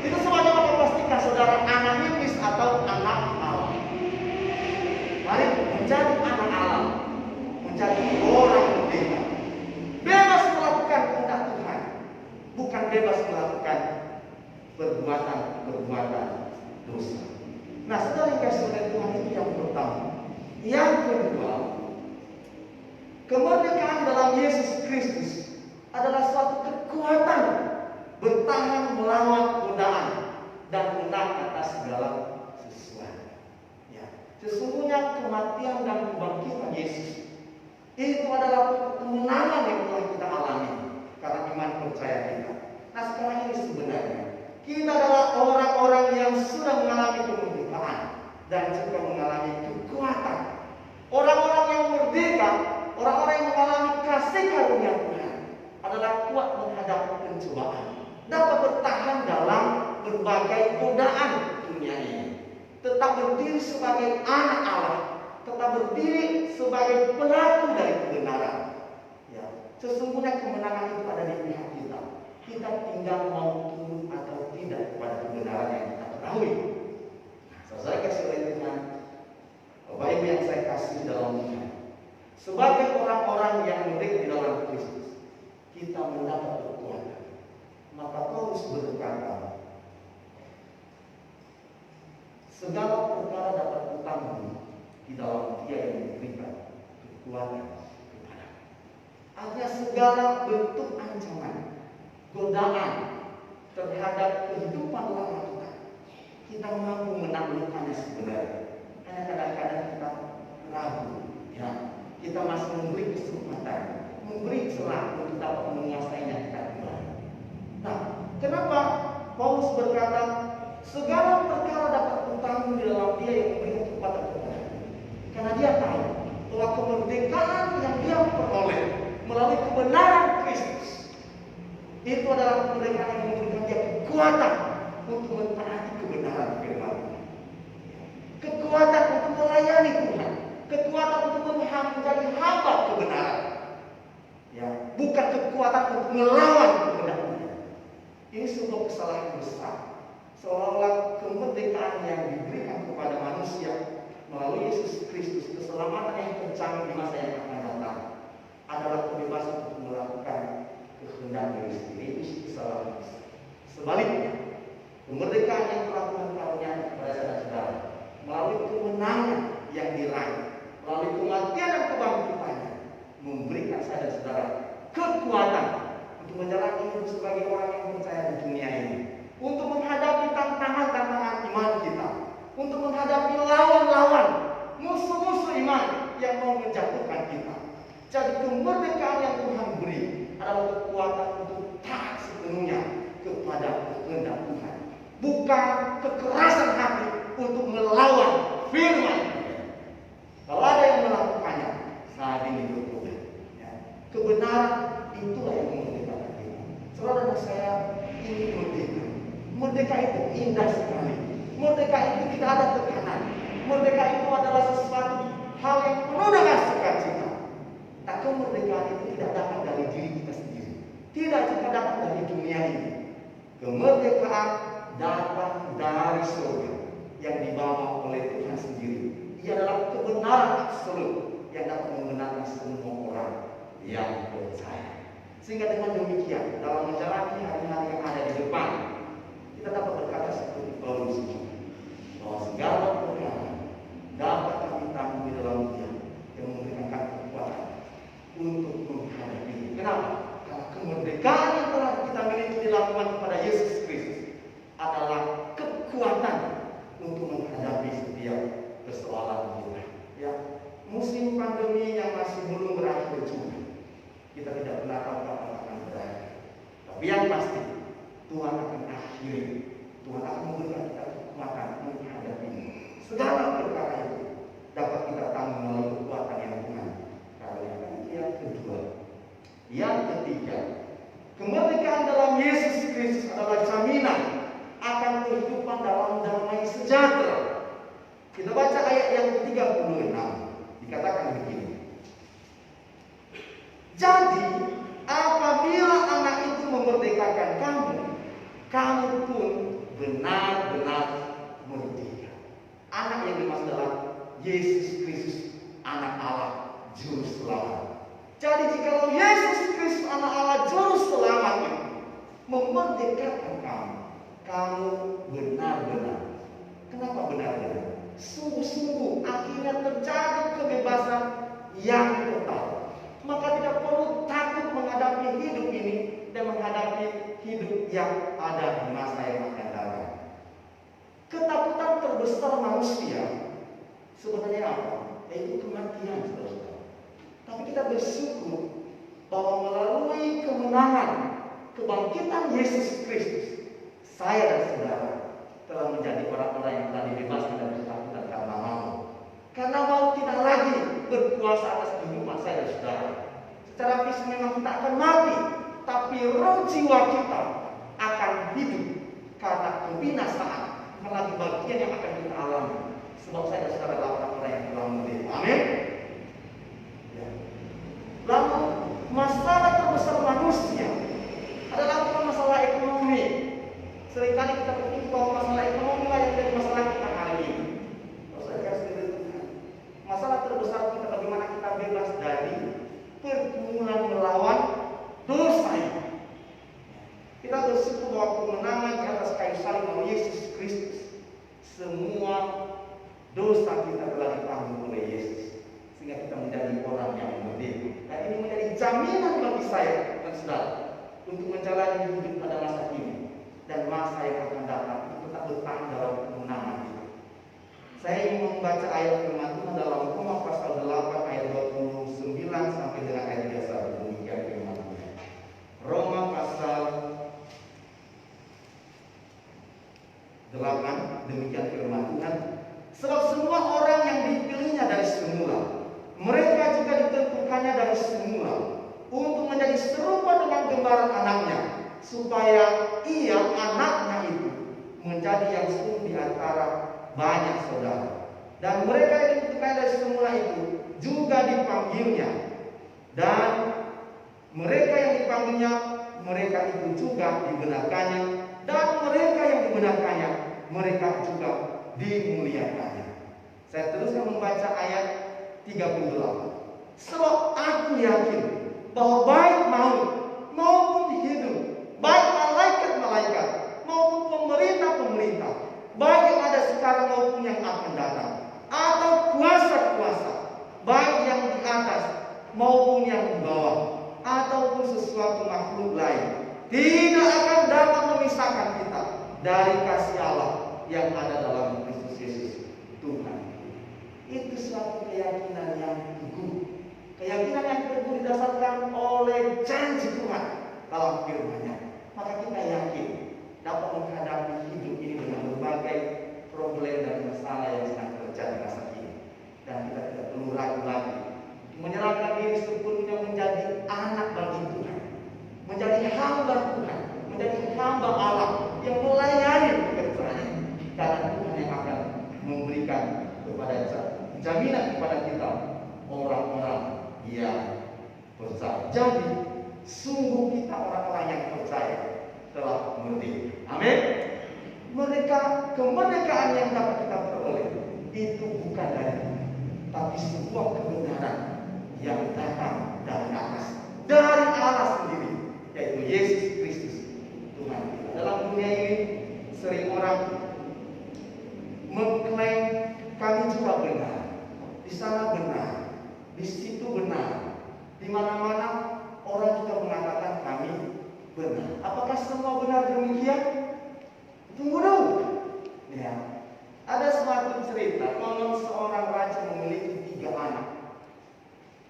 Itu semuanya mau pastikan saudara anak iblis atau anak Allah. Mari menjadi anak Allah, menjadi orang merdeka, bebas melakukan kehendak Tuhan, bukan bebas melakukan perbuatan dosa. Nah, saudara yang kasih oleh Tuhan, itu yang pertama. Yang kedua, kemerdekaan dalam Yesus Kristus adalah suatu kekuatan bertahan melawan godaan dan menang atas segala sesuatu. Ya, sesungguhnya kematian dan kebangkitan Yesus itu adalah kemenangan yang telah kita alami karena iman percaya kita. Nah, sekarang ini sebenarnya kita adalah orang-orang yang sudah mengalami kemerdekaan dan juga mengalami kekuatan. Orang-orang yang merdeka, orang-orang yang mengalami kasih karunia Tuhan adalah kuat menghadapi pencobaan, dapat bertahan dalam berbagai godaan dunia ini, tetap berdiri sebagai anak Allah, tetap berdiri sebagai pelaku dari kebenaran. Ya, sesungguhnya kemenangan itu ada di pihak kita. Kita tinggal mau turun atau tidak kepada kebenaran yang kita ketahui. Nah, saya kasih oleh Tuhan, Bapak Ibu yang saya kasih dalam Tuhan, sebagai orang-orang yang merdeka di dalam Kristus, kita mendapat kekuatan. Maka Paulus berkata, segala perkara dapat kutanggung di dalam Dia yang memberikan kekuatan kepada. Artinya segala bentuk ancaman, godaan terhadap kehidupan lama kita mampu menaklukkannya sebenarnya. Hanya kadang-kadang kita ragu, ya, kita masih memberi kesempatan, memberi celah untuk dapat menguasainya kita kembali. Nah, kenapa Paulus berkata segala perkara dapat kutanggung di dalam Dia yang memberikan kekuatan kepada? Karena dia tahu bahwa kemerdekaan yang dia peroleh melalui kebenaran Kristus itu adalah kemerdekaan yang memberikan dia kekuatan untuk mentaati kebenaran firman, kekuatan untuk melayani Tuhan, kekuatan untuk menjadi hamba kebenaran, ya, bukan kekuatan untuk melawan kebenaran. Ini sebuah kesalahan besar. Seolah-olah kemerdekaan yang diberikan kepada manusia melalui Yesus Kristus, keselamatan yang terjamin di masa yang akan datang, adalah kebebasan untuk melakukan kehendak diri sendiri. Itu kesalahan besar. Sebaliknya, kemerdekaan yang telah Tuhan karuniakan kepada saudara-saudara melalui kemenangan yang diraih, melalui kematian dan kebangkitannya, memberikan saudara-saudara kekuatan untuk menjalani hidup sebagai orang yang percaya di dunia ini, untuk menghadapi tantangan-tantangan iman kemerdekaan itu adalah sesuatu hal yang penuh dengan sukacita. Nah, kemerdekaan itu tidak datang dari diri kita sendiri, tidak juga datang dari dunia ini. Kemerdekaan datang dari surga yang dibawa oleh Tuhan sendiri. Ia adalah kebenaran absolut yang dapat membenarkan semua orang yang percaya. Sehingga dengan demikian, dalam menjalani hari-hari yang ada di depan, kita dapat berkata seperti Paulus bahwa segala perkara dapat kami tanggung di dalam Dia yang memberikan kekuatan untuk menghadapi. Kenapa? Karena kemerdekaan yang telah kita miliki dilakukan kepada Yesus Kristus adalah kekuatan untuk menghadapi setiap persoalan kita. Ya, musim pandemi yang masih belum berakhir juga, kita tidak pernah tahu kapan akan berakhir. Tapi yang pasti, Tuhan akan akhiri. Tuhan akan memberikan kita kekuatan menghadapi segala perkara itu. Dapat kita tanggung melalui kekuatan yang Tuhan karuniakan. Yang kedua, yang ketiga, kemerdekaan dalam Yesus Kristus adalah jaminan akan kehidupan dalam damai sejahtera. Kita baca ayat yang ke-36, dikatakan begini. Jadi, apabila anak itu memerdekakan kamu, kamu pun benar-benar merdeka. Anak yang dimaksud adalah Yesus Kristus, anak Allah, juru selamat. Jadi jikalau Yesus Kristus, anak Allah, juru selamat itu memerdekakan kamu, kamu benar-benar. Kenapa benar-benar? Sungguh-sungguh akhirnya terjadi kebebasan yang total. Maka tidak perlu takut menghadapi hidup ini dan menghadapi hidup yang ada di masa yang akan datang. Ketakutan terbesar manusia sebenarnya apa? Yaitu kematian, saudara. Tapi kita bersyukur bahwa melalui kemenangan kebangkitan Yesus Kristus, saya dan saudara telah menjadi orang-orang yang telah dibebaskan dari ketakutan karena maut. Karena maut tidak lagi berkuasa atas kehidupan saya dan saudara. Secara fisik memang kita akan mati, tapi roh jiwa kita akan hidup karena kebinasaan melalui bagian yang akan kita alami. Sebab saya dan saudara adalah orang-orang yang telah merdeka. Amin. Ya. Lalu masalah terbesar manusia adalah bukan masalah ekonomi. Seringkali kita berpikir bahwa masalah ekonomi lah yang menjadi masalah kita hari ini. Masalah terbesar kita bagaimana kita bebas dari pergumulan melawan dosa ini. Kita bersyukur bahwa kemenangan di atas kayu salib oleh Yesus Kristus, semua dosa kita telah ditanggung oleh Yesus, sehingga kita menjadi orang yang merdeka. Dan ini menjadi jaminan bagi saya dan saudara untuk menjalani hidup pada masa ini dan masa yang akan datang, untuk tetap bertahan dalam kemenangan itu. Saya ingin membaca ayat firman Tuhan dalam Roma pasal 8 ayat 29 sampai dengan ayat 31. Demikian firman Tuhan. Roma pasal 8, demikian firman Tuhan. Sebab semua orang yang dipilihnya dari semula, mereka juga ditentukannya dari semula untuk menjadi serupa dengan gambaran anaknya, supaya ia, anaknya itu, menjadi yang sulung di antara banyak saudara. Dan mereka yang ditentukan dari semula itu juga dipanggilnya. Dan mereka yang dipanggilnya, mereka itu juga dibenarkannya. Dan mereka yang dibenarkannya, mereka juga dimuliakannya. Saya teruskan membaca ayat 38. Sebab aku yakin bahwa baik maut maupun hidup, baik malaikat-malaikat maupun pemerintah-pemerintah, baik yang ada sekarang maupun yang akan datang, atau kuasa-kuasa, baik yang di atas maupun yang di bawah, ataupun sesuatu makhluk lain, tidak akan dapat memisahkan kita dari kasih Allah yang ada dalam Kristus Yesus Tuhan. Itu suatu keyakinan yang teguh. Keyakinan yang teguh didasarkan oleh janji Tuhan dalam firman-Nya. Maka kita yakin dapat menghadapi hidup ini dengan berbagai problem dan masalah yang sedang terjadi masa ini. Dan kita tidak perlu ragu lagi menyerahkan diri sepenuhnya menjadi anak bagi Tuhan, menjadi hamba Tuhan, menjadi hamba Allah yang melayani pekerjaannya. Karena Tuhan yang akan memberikan kepada jaminan kepada kita orang-orang yang percaya. Jadi sungguh kita orang-orang yang percaya telah merdeka. Amin. Kemerdekaan yang dapat kita peroleh itu bukan dari Tuhan, tapi sebuah kebenaran yang datang dari atas, dari Allah sendiri, yaitu Yesus Kristus Tuhan kita. Dalam dunia ini sering orang mengklaim kami juga benar, di sana benar, di situ benar, di mana-mana orang juga mengatakan kami benar. Apakah semua benar demikian? Tunggu dulu. Ya, ada suatu cerita konon seorang raja memiliki 3 anak.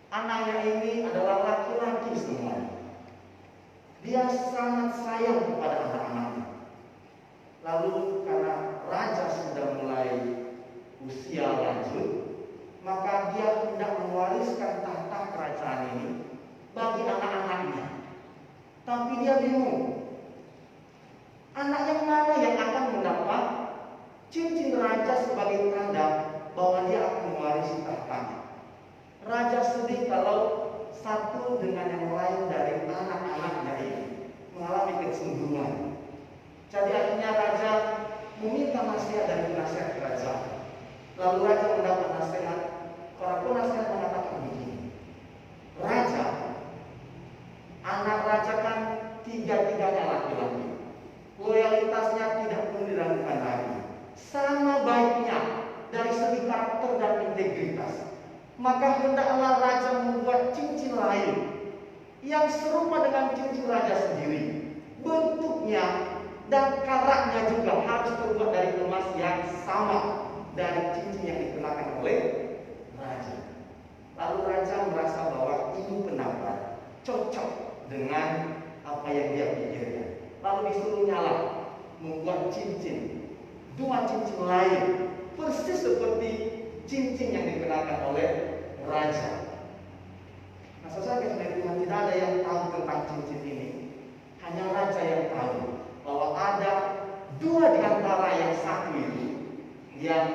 Anaknya ini adalah laki-laki semua. Dia sangat sayang kepada anak-anaknya. Lalu karena raja sudah mulai usia lanjut, maka dia hendak mewariskan tahta kerajaan ini bagi anak-anaknya. Tapi dia bingung, anak yang mana yang akan mendapat cincin raja sebagai tanda bahwa dia akan mewarisi tahtanya. Raja sedih kalau satu dengan yang lain dari anak-anaknya ini mengalami kecemburuan. Jadi akhirnya raja meminta nasihat dari penasihat kerajaan. Lalu raja mendapat nasihat. Para penasihat mengatakan begini, raja, anak raja kan 3-tiganya laki-laki. Loyalitasnya tidak perlu diragukan lagi. Sama baiknya dari segi karakter dan integritas. Maka hendaklah raja membuat cincin lain yang serupa dengan cincin raja sendiri. Bentuknya dan karakternya juga harus terbuat dari emas yang sama dari cincin yang dikenakan oleh raja. Lalu raja merasa bahwa ini pendapat cocok dengan apa yang dia pikirkan. Lalu disuruh nyala membuat cincin, 2 cincin lain persis seperti cincin yang dikenakan oleh raja. Nah, saudara Tuhan, tidak ada yang tahu tentang cincin ini, hanya raja yang tahu bahwa ada 2 di antara yang satu itu yang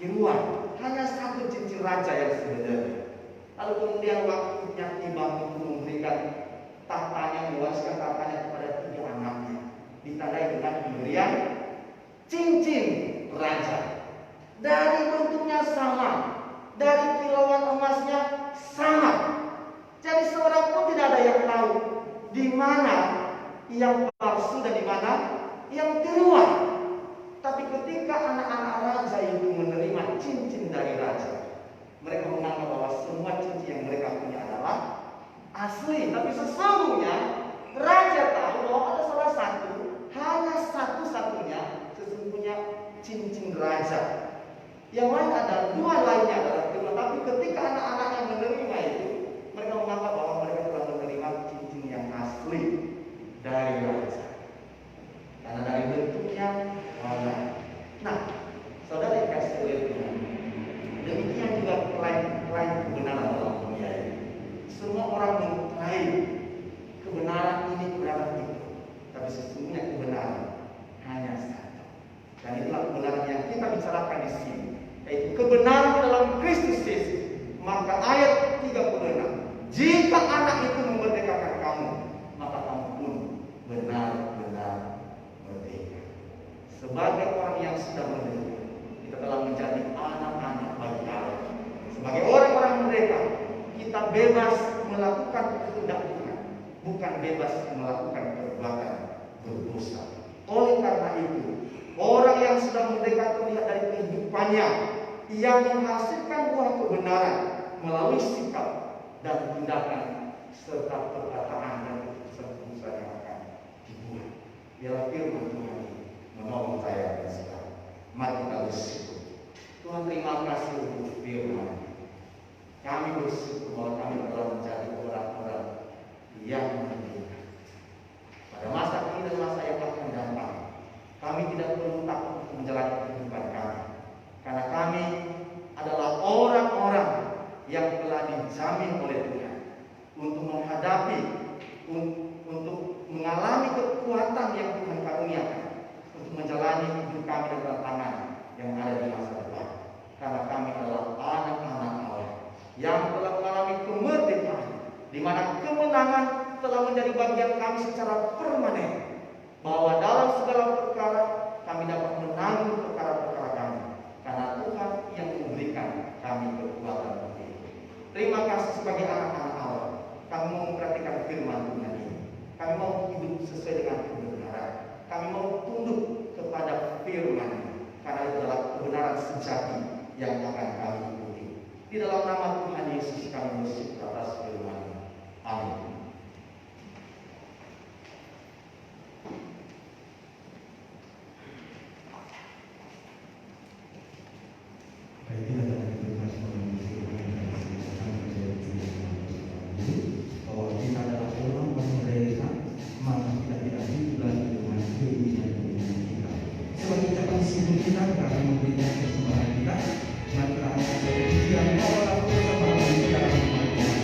tiruan, hanya 1 cincin raja yang sebenarnya. Lalu kemudian waktunya tiba untuk memberikan tahtanya, mewariskan tahtanya kepada 3 anaknya, ditandai dengan pemberian cincin raja. Dari bentuknya sama, dari kilauan emasnya sama. Jadi seorang pun tidak ada yang tahu di mana yang palsu dan di mana yang tiruan. Tapi ketika anak-anak raja itu menerima cincin dari raja, mereka menganggap bahwa semua cincin yang mereka punya adalah asli. Tapi sesungguhnya raja tahu bahwa ada salah satu, hanya satu-satunya sesungguhnya cincin raja. Yang lain ada 2 lainnya adalah terima. Tapi ketika anak-anak yang menerima itu, mereka menganggap bahwa mereka telah menerima cincin yang asli dari raja. Karena dari bentuknya warna. Nah, saudara yang kasih oleh Tuhan, demikian juga klaim kebenaran dalam dunia ini. Semua orang mengklaim kebenaran ini, kebenaran itu, tapi sesungguhnya kebenaran hanya satu. Dan itulah kebenaran yang kita bicarakan di sini, yaitu kebenaran dalam Kristus Yesus. Maka ayat 36, jika anak itu memerdekakan kamu, maka kamu pun benar-benar merdeka. Sebagai orang yang sudah merdeka, kita telah menjadi anak-anak bagi Allah. Sebagai orang-orang merdeka, kita bebas melakukan kehendak Tuhan, bukan bebas melakukan perbuatan berdosa. Oleh karena itu, orang yang sudah merdeka terlihat dari kehidupannya yang menghasilkan buah kebenaran melalui sikap dan tindakan serta perkataan dan keputusan yang akan dibuat. Biarlah firman Tuhan ini menolong saya dan saudara. Mari kita bersyukur. Tuhan, terima kasih untuk firman. Kami bersyukur bahwa kami telah menjadi orang-orang yang merdeka. Pada masa ini dan masa yang akan datang, kami tidak perlu takut untuk menjalani kehidupan kami, karena kami adalah orang-orang yang telah dijamin oleh Tuhan untuk menghadapi, untuk mengalami kekuatan yang Tuhan karuniakan, untuk menjalani hidup kami dan tantangan yang ada di masa depan. Karena kami adalah anak kebahagiaan kami secara permanen, bahwa dalam segala perkara kami dapat menanggung perkara-perkara kami, karena Tuhan yang memberikan kami kekuatan itu. Terima kasih sebagai anak-anak Allah, kami mau memperhatikan firman Tuhan ini. Kami mau hidup sesuai dengan kebenaran. Kami mau tunduk kepada firman, karena itu adalah kebenaran sejati yang akan kami ikuti. Di dalam nama Tuhan Yesus kami bersyukur atas firman. Amin. Baik, kita akan berikan bahwa kita adalah orang mereka, maka kita tidak hidup lagi dengan keinginan kita. Sebagai ucapan syukur kita akan memberikan persembahan kita. Mari kita akan berpikiran bahwa aku bersama di dalam rumah Tuhan.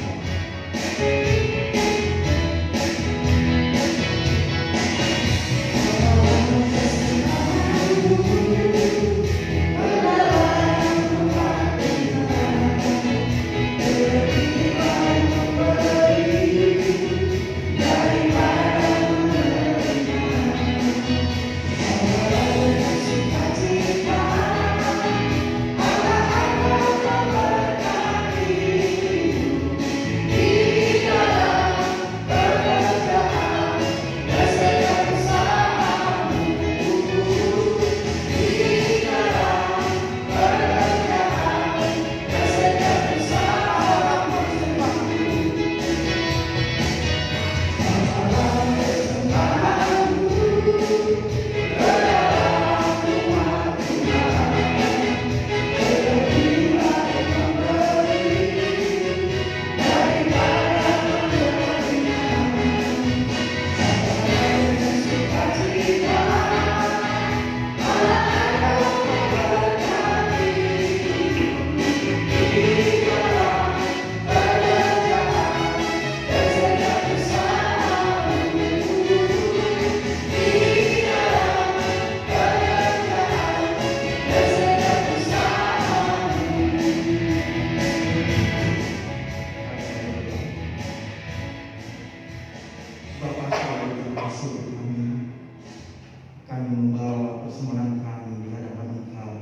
Kami membawa persembahan kami di hadapan Engkau,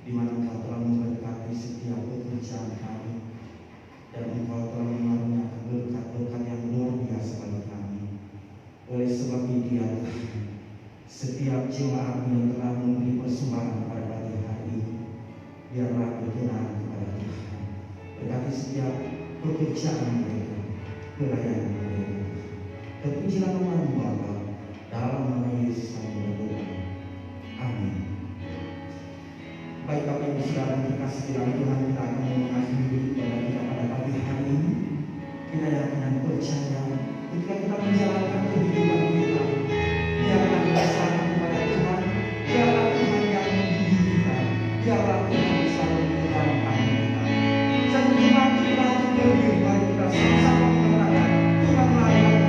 di mana Engkau telah memberkati setiap pekerjaan kami, dan Engkau telah mengaruniakan berkat-berkat yang luar biasa bagi kami. Oleh sebab itu ya Tuhan, setiap jemaat yang telah memberi persembahan pada pagi hari ini, biarlah berkenan kepada Tuhan. Berkati setiap pekerjaan mereka, pelayanan mereka. Terpujilah nama-Mu Bapa, dalam nama Yesus kami berdoa. Amin. Baik Bapak Ibu Saudara yang terkasih di dalam Tuhan, kita akan mengakhiri ibadah kita pada pagi hari ini. Kita yakin dan percaya ketika kita menjalankan kehidupan kita, biarlah kita serahkan kepada Tuhan, biarlah Tuhan yang membimbing kita, biarlah Tuhan selalu menyertai kita. Jangan kita berdiri, mari kita sama-sama mengatakan Tuhan layak.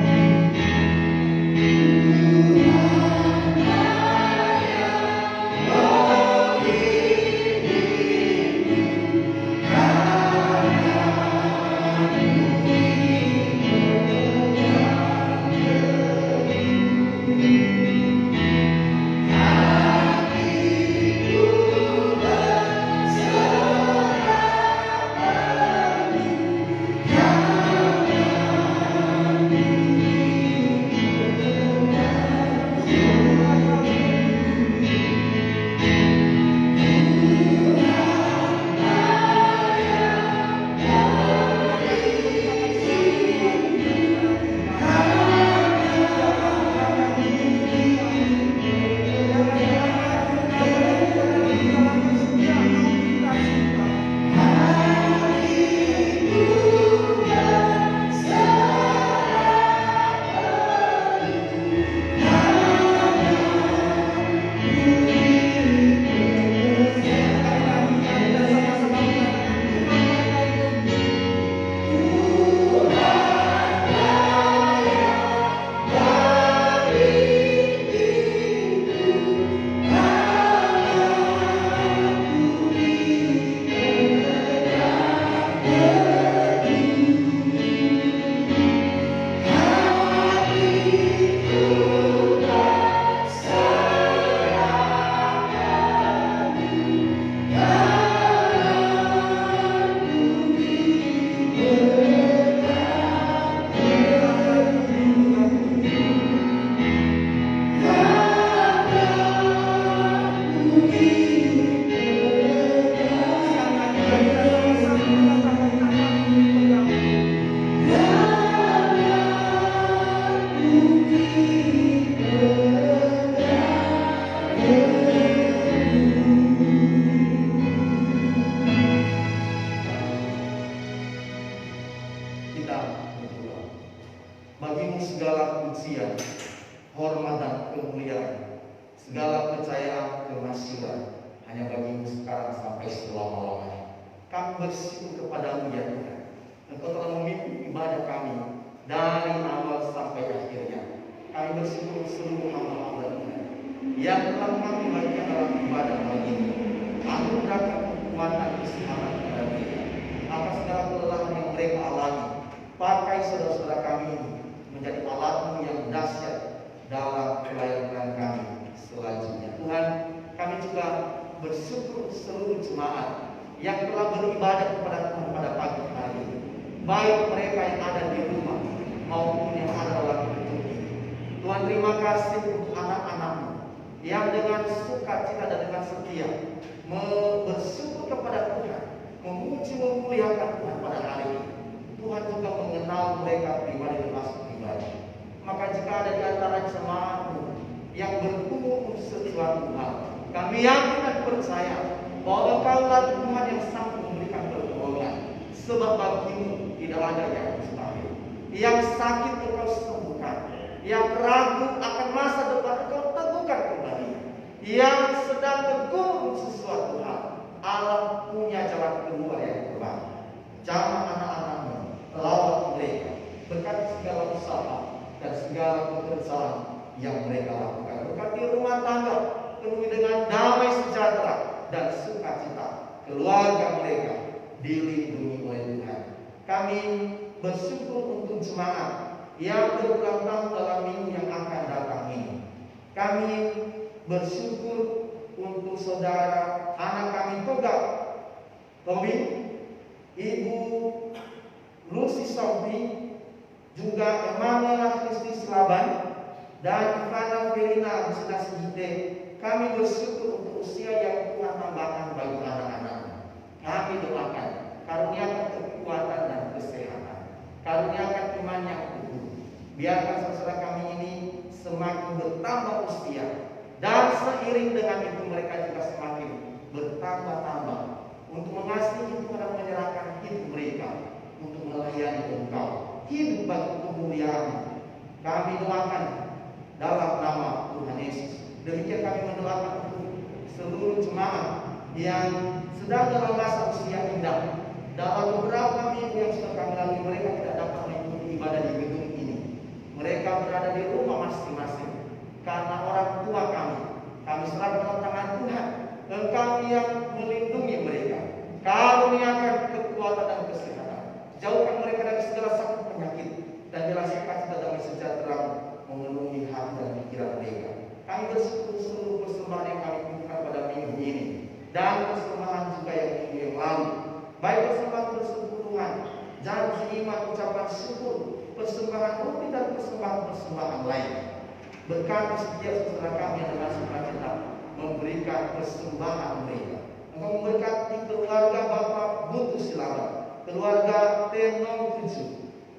bersyukur kepadamu ya Tuhan. Engkau telah memimpin ibadah kami dari awal sampai akhirnya. Kami bersyukur seluruh hamba-hamba Tuhan yang telah mengambil bagian dalam ibadah kali ini. Anugerahkan kekuatan keselamatan kepada mereka atas segala kelelahan yang mereka alami. Pakai saudara-saudara kami ini menjadi alat-Mu yang dahsyat dalam pelayanan kami selanjutnya. Tuhan, kami juga bersyukur seluruh jemaat yang telah beribadah kepada Tuhan pada pagi hari ini, baik mereka yang ada di rumah maupun yang ada dalam gedung ini. Tuhan, terima kasih untuk anak-anak-Mu yang dengan sukacita dan dengan setia bersyukur kepada Tuhan, memuji memuliakan Tuhan pada hari ini. Tuhan juga mengenal mereka pribadi dan pribadi. Maka jika ada di antara jemaat-Mu yang bergumul sesuatu hal, kami yakin dan percaya bahwa Engkaulah Tuhan yang sanggup memberikan pertolongan, sebab bagi-Mu tidak ada yang mustahil. Yang sakit Engkau sembuhkan, yang ragu akan masa depan Engkau teguhkan kembali, yang sedang bergumul sesuatu hal, Allah punya jalan keluar yang terbaik. Jamah anak-anak-Mu, lawat mereka, berkati segala usaha dan segala pekerjaan yang mereka lakukan. Berkati rumah tangga penuhi dengan damai sejahtera dan sukacita. Keluarga mereka dilindungi oleh Tuhan. Kami bersyukur untuk jemaat yang berulang tahun dalam minggu yang akan datang ini. Kami bersyukur untuk saudara anak kami Toga Tommy, Ibu Lucy Sophie, juga Emmanuel Kristi Selaban, dan Ivana Verina Bisna Sigite. Kami bersyukur untuk usia yang Tuhan tambahkan bagi anak-anak. Kami doakan, karuniakan kekuatan dan kesehatan, karuniakan iman yang utuh. Biarkan saudara kami ini semakin bertambah usia, dan seiring dengan itu mereka juga semakin bertambah-tambah untuk mengasihi Tuhan dan menyerahkan hidup mereka untuk melayani Engkau, hidup bagi kemuliaan. Kami doakan dalam nama Tuhan Yesus. Demikian kami mendoakan untuk seluruh jemaat yang sedang dalam masa usia indah. Dalam beberapa minggu yang sudah kami lalui, mereka tidak dapat mengikuti ibadah di gedung ini. Mereka berada di rumah masing-masing karena orang tua kami serahkan dalam tangan Tuhan. Engkau yang melindungi mereka, karuniakan kekuatan dan kesehatan, jauhkan mereka dari segala sakit penyakit, dan jelaskan damai sejahtera memenuhi hati dan pikiran mereka. Kami bersyukur seluruh persembahan yang kami berikan pada minggu ini, dan persembahan juga yang minggu yang lalu, baik persembahan persepuluhan, janji iman, ucapan syukur, persembahan rutin dan persembahan lain. Berkati setiap saudara kami yang dengan sukacita memberikan persembahan mereka. Engkau memberkati keluarga Bapak Butuh Silaban, keluarga Tenong Tujuh,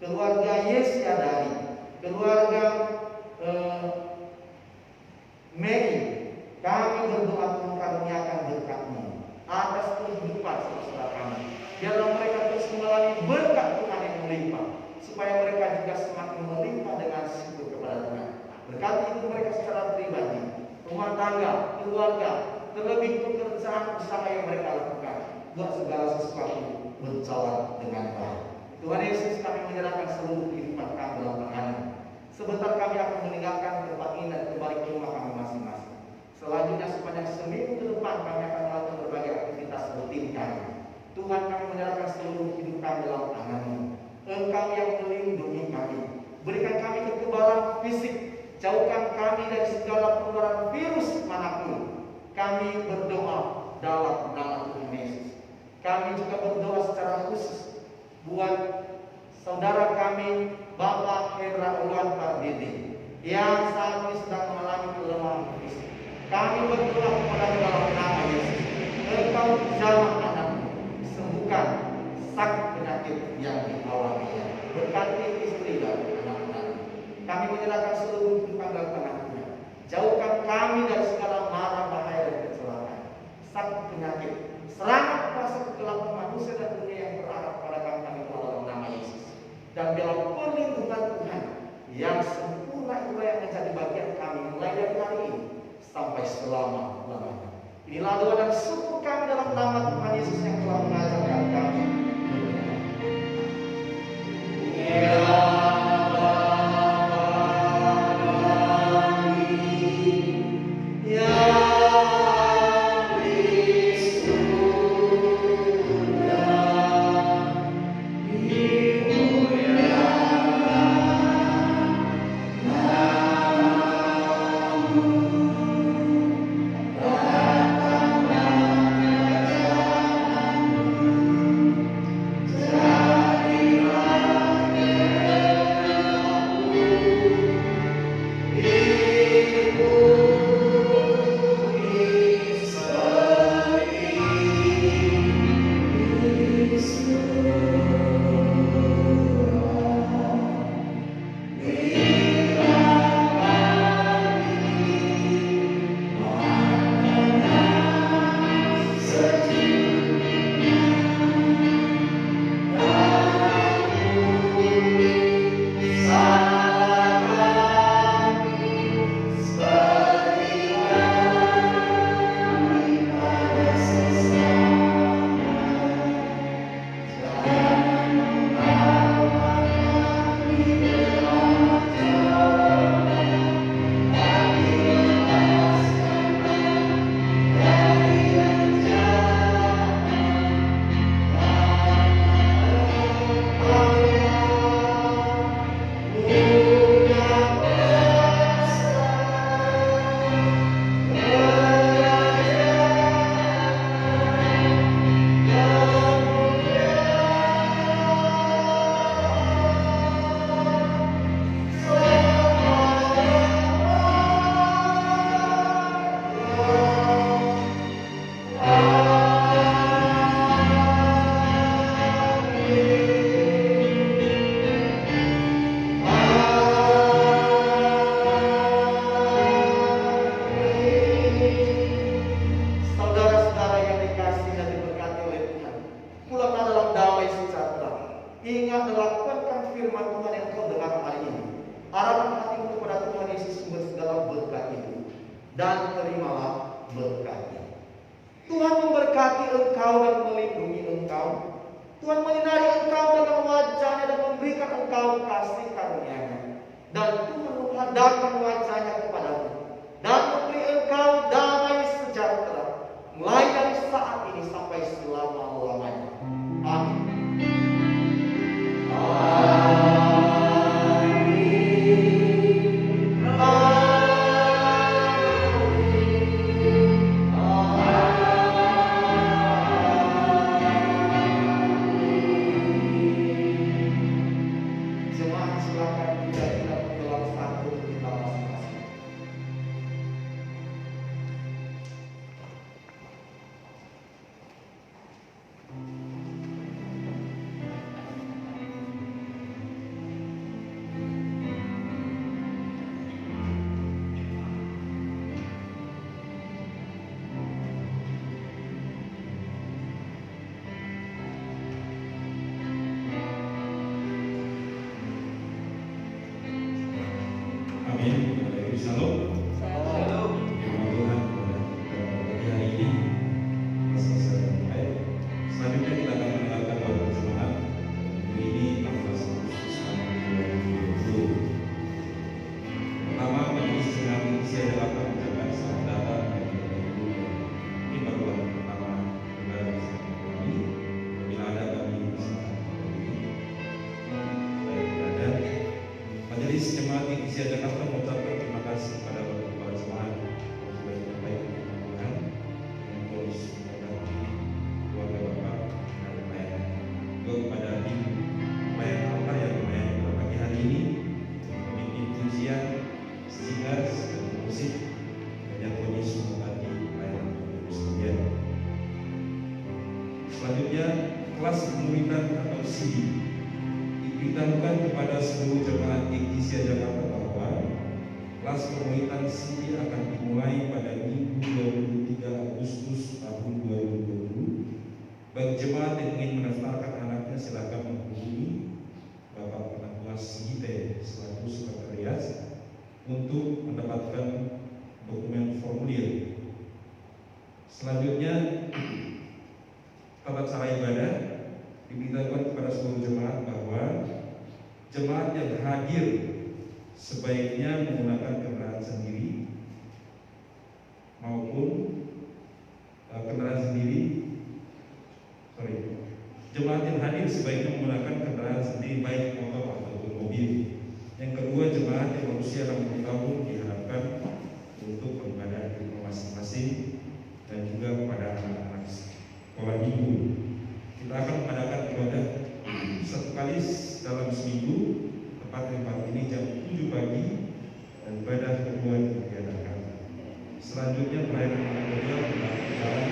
keluarga Yesiadari, keluarga Mei. Kami berdoa Tuhan karuniakan berkat-Mu atas kehidupan saudara kami. Biarlah mereka terus mengalami berkat Tuhan yang melimpah, supaya mereka juga semakin melimpah dengan syukur kepada Tuhan. Berkati itu mereka secara pribadi, rumah tangga, keluarga, terlebih pekerjaan usaha yang mereka lakukan. Buat segala sesuatu berjalan dengan baik. Tuhan Yesus, kami menyerahkan seluruh kehidupan kami dalam tangan-Mu. Sebentar kami akan meninggalkan tempat ini dan kembali ke rumah kami masing-masing. Selanjutnya sepanjang seminggu ke depan kami akan melakukan berbagai aktivitas rutin kami. Tuhan, kami menyerahkan seluruh hidup kami dalam tangan-Mu. Engkau yang melindungi kami. Berikan kami kekebalan fisik. Jauhkan kami dari segala penularan virus manapun. Kami berdoa dalam nama Tuhan Yesus. Kami juga berdoa secara khusus buat saudara kami Bapak Hendra Ulan Pardede yang saat ini sedang mengalami kelemahan fisik. Kami berdoa kepada dalam nama Yesus. Engkau jamah anak-Mu, sembuhkan sakit penyakit yang dialaminya. Berkati istri dan anak-anak. Kami menyerahkan seluruh kehidupan dalam tangan Tuhan. Jauhkan kami dari segala mara bahaya dan kecelakaan, sakit penyakit, serangan kuasa kegelapan manusia dan dunia yang berarah pada kami dalam nama Yesus. Dan biarlah perlindungan Tuhan yang sempurna itulah yang menjadi bagian kami mulai dari hari ini sampai selama-lamanya. Inilah doa dan syukur kami dalam nama Tuhan Yesus yang telah mengajarkan kami. Tuhan memberkati engkau dan melindungi engkau. Tuhan menyinari engkau dalam wajahnya dan memberikan engkau kasih karunia-Nya. Dan Tuhan menghadapkan wajahnya kepadamu dan memberi engkau damai sejahtera, mulai dari saat ini sampai selama-lamanya. Amin. Jemaat silakan kita dalam satu kita masing-masing. Amin. Shalom. Firman Tuhan kepada kita pagi hari ini masa sedang baik. Selanjutnya kita akan mendengarkan doa jemaat ini 16 Agustus tahun 2020. Pertama, majelis jemaat saya dapat mengucapkan selamat datang bagi Bapak Ibu. Ini baru hari pertama saudara bisa ini. Bila ada kami bersama ini. Baik, ada Majelis Jemaat Iglesia Jakarta mengucapkan terima kasih kepada para jemaat yang sudah menyampaikan Tuhan yang terus memberkati keluarga Bapak dan pelayanan. Juga kepada Ibu pelayan altar yang melayani pada pagi hari ini, pemimpin pujian, singers dan musik, dan Tuhan Yesus memberkati pelayanan sekalian. Selanjutnya, kelas pemuridan atau CD diberitahukan kepada seluruh jemaat Iglesia Jakarta bahwa kelas pemuritan CD akan dimulai pada Minggu 23 Agustus tahun 2020. Bagi jemaat yang ingin mendaftarkan anaknya silakan menghubungi Bapak Penatua Sigite selaku sekretariat untuk mendapatkan dokumen formulir. Selanjutnya, tata cara ibadah diberitahukan kepada seluruh jemaat bahwa jemaat yang hadir sebaiknya menggunakan kendaraan sendiri maupun jemaat yang hadir sebaiknya menggunakan kendaraan sendiri baik motor ataupun mobil. Yang kedua, jemaat yang berusia 60 tahun diharapkan untuk beribadah di rumah masing-masing dan juga kepada anak-anak sekolah minggu. Kita akan mengadakan ibadah satu kali dalam seminggu, tepat tempat ini jam 7 pagi, dan ibadah kedua diadakan. Selanjutnya pelayanan kedua berjalan